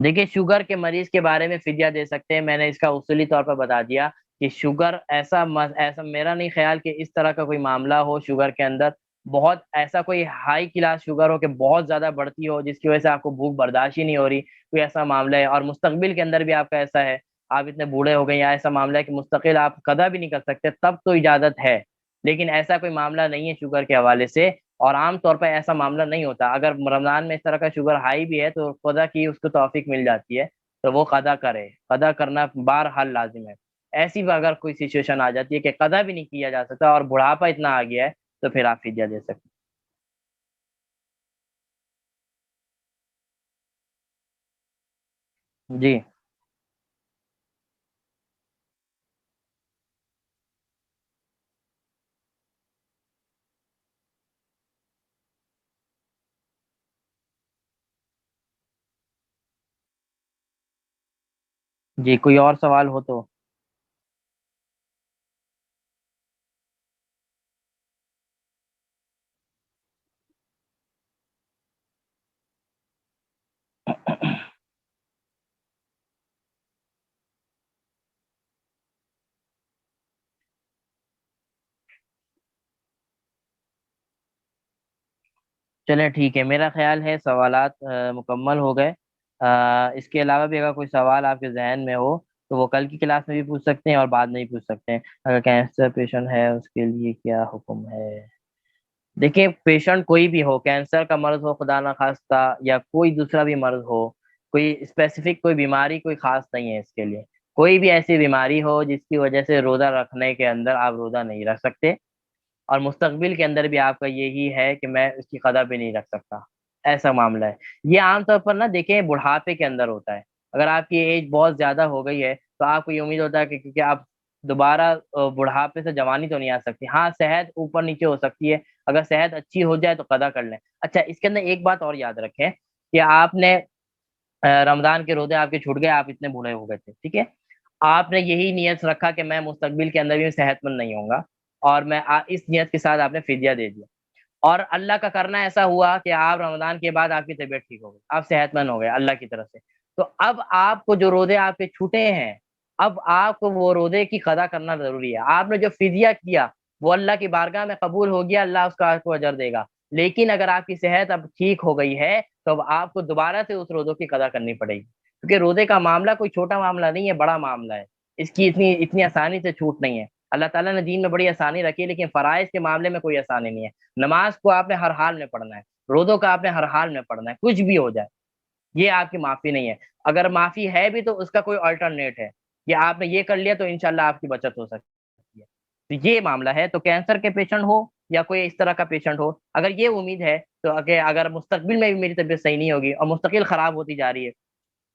Speaker 1: دیکھیے، شوگر کے مریض کے بارے میں فدیہ دے سکتے ہیں، میں نے اس کا اصولی طور پر بتا دیا کہ شوگر ایسا میرا نہیں خیال کہ اس طرح کا کوئی معاملہ ہو شوگر کے اندر، بہت ایسا کوئی ہائی کلاس شوگر ہو کہ بہت زیادہ بڑھتی ہو جس کی وجہ سے آپ کو بھوک برداشت ہی نہیں ہو رہی، کوئی ایسا معاملہ ہے، اور مستقبل کے اندر بھی آپ کا ایسا ہے، آپ اتنے بوڑھے ہو گئے، یا ایسا معاملہ ہے کہ مستقل آپ قضا بھی نہیں کر سکتے، تب تو اجازت ہے، لیکن ایسا کوئی معاملہ نہیں ہے شوگر کے حوالے سے، اور عام طور پر ایسا معاملہ نہیں ہوتا، اگر رمضان میں اس طرح کا شوگر ہائی بھی ہے تو قضا کی اس کو توفیق مل جاتی ہے، تو وہ قضا کرے، قضا کرنا بہرحال لازم ہے۔ ایسی بھی اگر کوئی سچویشن آ جاتی ہے کہ قضا بھی نہیں کیا جا سکتا اور بڑھاپا اتنا آ گیا ہے تو پھر آپ فدیہ دے سکتے ہیں۔ جی، جی کوئی اور سوال ہو تو؟ چلیں ٹھیک ہے، میرا خیال ہے سوالات مکمل ہو گئے۔ اس کے علاوہ بھی اگر کوئی سوال آپ کے ذہن میں ہو تو وہ کل کی کلاس میں بھی پوچھ سکتے ہیں اور بعد میں بھی پوچھ سکتے ہیں۔ اگر کینسر پیشنٹ ہے اس کے لیے کیا حکم ہے؟ دیکھیں پیشنٹ کوئی بھی ہو، کینسر کا مرض ہو خدا نخواستہ، یا کوئی دوسرا بھی مرض ہو، کوئی اسپیسیفک کوئی بیماری کوئی خاص نہیں ہے اس کے لیے۔ کوئی بھی ایسی بیماری ہو جس کی وجہ سے روزہ رکھنے کے اندر آپ روزہ نہیں رکھ سکتے، اور مستقبل کے اندر بھی آپ کا یہی ہے کہ میں اس کی قدر بھی نہیں رکھ سکتا، ایسا معاملہ ہے۔ یہ عام طور پر نا دیکھیں بڑھاپے کے اندر ہوتا ہے۔ اگر آپ کی ایج بہت زیادہ ہو گئی ہے تو آپ کو یہ امید ہوتا ہے کہ کیونکہ آپ دوبارہ بڑھاپے سے جوانی تو نہیں آ سکتی، ہاں صحت اوپر نیچے ہو سکتی ہے، اگر صحت اچھی ہو جائے تو قضا کر لیں۔ اچھا اس کے اندر ایک بات اور یاد رکھیں کہ آپ نے رمضان کے روزے آپ کے چھوٹ گئے، آپ اتنے بوڑھے ہو گئے تھے، ٹھیک ہے، آپ نے یہی نیت رکھا کہ میں مستقبل کے اندر بھی صحت مند نہیں ہوں گا، اور میں اس نیت کے ساتھ آپ نے فدیہ دے دیا، اور اللہ کا کرنا ایسا ہوا کہ آپ رمضان کے بعد آپ کی طبیعت ٹھیک ہو گئی، آپ صحت مند ہو گئے اللہ کی طرف سے، تو اب آپ کو جو روزے آپ کے چھوٹے ہیں، اب آپ کو وہ روزے کی قضا کرنا ضروری ہے۔ آپ نے جو فدیہ کیا وہ اللہ کی بارگاہ میں قبول ہو گیا، اللہ اس کا آپ کو اجر دے گا، لیکن اگر آپ کی صحت اب ٹھیک ہو گئی ہے تو اب آپ کو دوبارہ سے اس روزوں کی قضا کرنی پڑے گی، کیونکہ روزے کا معاملہ کوئی چھوٹا معاملہ نہیں ہے، بڑا معاملہ ہے، اس کی اتنی آسانی سے چھوٹ نہیں ہے۔ اللہ تعالیٰ نے دین میں بڑی آسانی رکھی ہے، لیکن فرائض کے معاملے میں کوئی آسانی نہیں ہے۔ نماز کو آپ نے ہر حال میں پڑھنا ہے، روزوں کا آپ نے ہر حال میں پڑھنا ہے، کچھ بھی ہو جائے، یہ آپ کی معافی نہیں ہے۔ اگر معافی ہے بھی تو اس کا کوئی آلٹرنیٹ ہے کہ آپ نے یہ کر لیا تو انشاءاللہ آپ کی بچت ہو سکتی ہے۔ تو یہ معاملہ ہے، تو کینسر کے پیشنٹ ہو یا کوئی اس طرح کا پیشنٹ ہو، اگر یہ امید ہے تو کہ اگر مستقبل میں بھی میری طبیعت صحیح نہیں ہوگی اور مستقل خراب ہوتی جا رہی ہے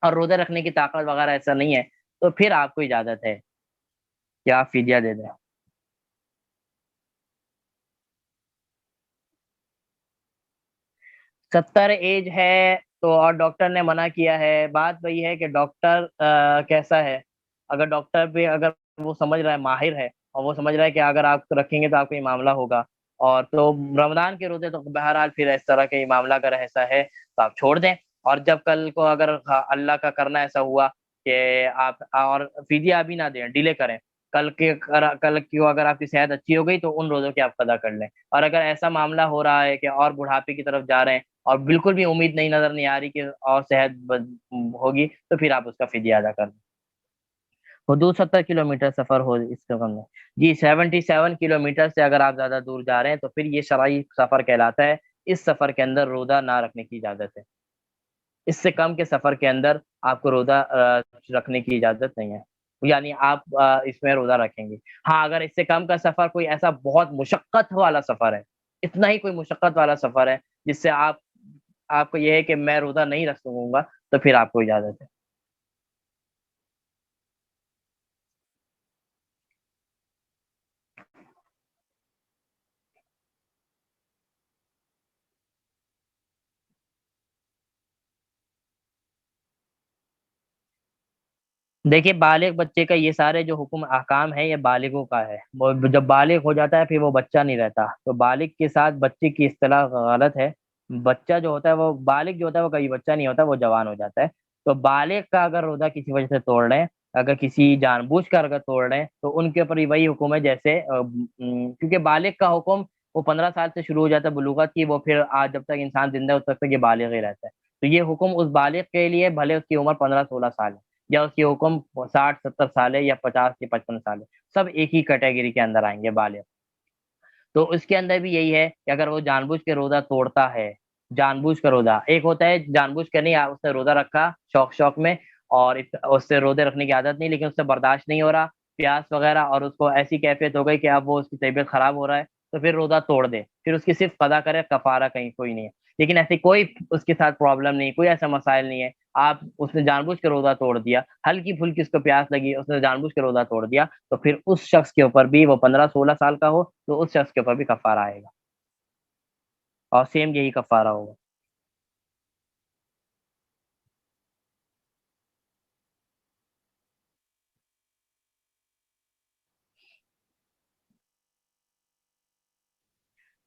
Speaker 1: اور روزہ رکھنے کی طاقت وغیرہ ایسا نہیں ہے، تو پھر آپ کو اجازت ہے کہ آپ فدیہ دے دیں۔ 70 ایج ہے تو اور ڈاکٹر نے منع کیا ہے، بات وہی ہے کہ ڈاکٹر کیسا ہے۔ اگر ڈاکٹر بھی اگر وہ سمجھ رہا ہے، ماہر ہے، اور وہ سمجھ رہا ہے کہ اگر آپ رکھیں گے تو آپ کو یہ معاملہ ہوگا، اور تو رمضان کے روزے تو بہرحال پھر اس طرح کے معاملہ اگر ایسا ہے تو آپ چھوڑ دیں، اور جب کل کو اگر اللہ کا کرنا ایسا ہوا کہ آپ اور فدیہ ابھی نہ دیں، ڈیلے کریں، کل کی اگر آپ کی صحت اچھی ہو گئی تو ان روزوں کی آپ قضا کر لیں، اور اگر ایسا معاملہ ہو رہا ہے کہ اور بڑھاپے کی طرف جا رہے ہیں اور بالکل بھی امید نہیں نظر نہیں آ رہی کہ اور صحت ہوگی، تو پھر آپ اس کا فدیہ ادا کر دیں۔ حدود 70 کلومیٹر سفر ہو اس رقم میں، جی 77 کلومیٹر سے اگر آپ زیادہ دور جا رہے ہیں تو پھر یہ شرعی سفر کہلاتا ہے، اس سفر کے اندر روزہ نہ رکھنے کی اجازت ہے، اس سے کم کے سفر کے اندر آپ کو روزہ رکھنے کی اجازت نہیں ہے، یعنی آپ اس میں روزہ رکھیں گے۔ ہاں اگر اس سے کم کا سفر کوئی ایسا بہت مشقت والا سفر ہے، اتنا ہی کوئی مشقت والا سفر ہے جس سے آپ کو یہ ہے کہ میں روزہ نہیں رکھ سکوں گا، تو پھر آپ کو اجازت ہے۔ دیکھیے بالغ بچے کا یہ سارے جو حکم احکام ہے یہ بالغوں کا ہے، وہ جب بالغ ہو جاتا ہے پھر وہ بچہ نہیں رہتا، تو بالغ کے ساتھ بچے کی اصطلاح غلط ہے۔ بچہ جو ہوتا ہے وہ بالغ جو ہوتا ہے وہ کبھی بچہ نہیں ہوتا، وہ جوان ہو جاتا ہے۔ تو بالغ کا اگر روزہ کسی وجہ سے توڑ رہے ہیں، اگر کسی جان بوجھ کر اگر توڑ رہے ہیں تو ان کے اوپر وہی حکم ہے جیسے کیونکہ بالغ کا حکم وہ 15 سال سے شروع ہو جاتا ہے بلوغت کی، وہ پھر آج جب تک انسان زندہ ہے اس تک یہ بالغ ہی رہتا ہے، تو یہ حکم اس بالغ کے لیے بھلے اس کی عمر 15 16 سال ہے، یا اس کی حکم 60 70 سال ہے، یا 50 یا 55 سال ہے، سب ایک ہی کیٹیگری کے اندر آئیں گے بالغ۔ تو اس کے اندر بھی یہی ہے کہ اگر وہ جان بوجھ کے روزہ توڑتا ہے، جان بوجھ کا روزہ ایک ہوتا ہے جان بوجھ کے نہیں، اس نے روزہ رکھا شوق شوق میں، اور اس سے روزے رکھنے کی عادت نہیں، لیکن اس سے برداشت نہیں ہو رہا پیاس وغیرہ، اور اس کو ایسی کیفیت ہو گئی کہ اب وہ اس کی طبیعت خراب ہو رہا ہے، تو پھر روزہ توڑ دے، پھر اس کی صرف قضا کرے، کفارہ کہیں کوئی نہیں ہے۔ لیکن ایسی کوئی اس کے ساتھ پرابلم نہیں، کوئی ایسا مسائل نہیں ہے، آپ اس نے جان بوجھ کے روزہ توڑ دیا، ہلکی پھلکی اس کو پیاس لگی، اس نے جان بوجھ کے روزہ توڑ دیا، تو پھر اس شخص کے اوپر بھی، وہ 15 16 سال کا ہو تو اس شخص کے اوپر بھی کفارہ آئے گا، اور سیم یہی کفارہ ہوگا۔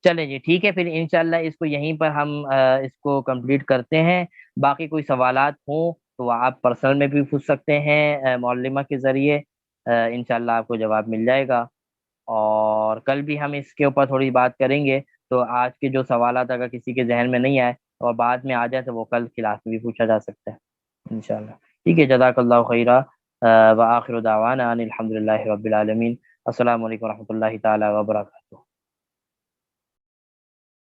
Speaker 1: چلیں جی ٹھیک ہے، پھر انشاءاللہ اس کو یہیں پر ہم اس کو کمپلیٹ کرتے ہیں۔ باقی کوئی سوالات ہوں تو آپ پرسنل میں بھی پوچھ سکتے ہیں معلمہ کے ذریعے، انشاءاللہ آپ کو جواب مل جائے گا۔ اور کل بھی ہم اس کے اوپر تھوڑی بات کریں گے، تو آج کے جو سوالات اگر کسی کے ذہن میں نہیں آئے اور بعد میں آ جائے تو وہ کل کلاس میں بھی پوچھا جا سکتا ہے انشاءاللہ۔ ٹھیک ہے، جزاک اللہ خیرہ، وآخر دعوانا ان الحمد للہ رب العالمین۔ السلام علیکم و رحمۃ اللہ تعالی وبرکاتہ۔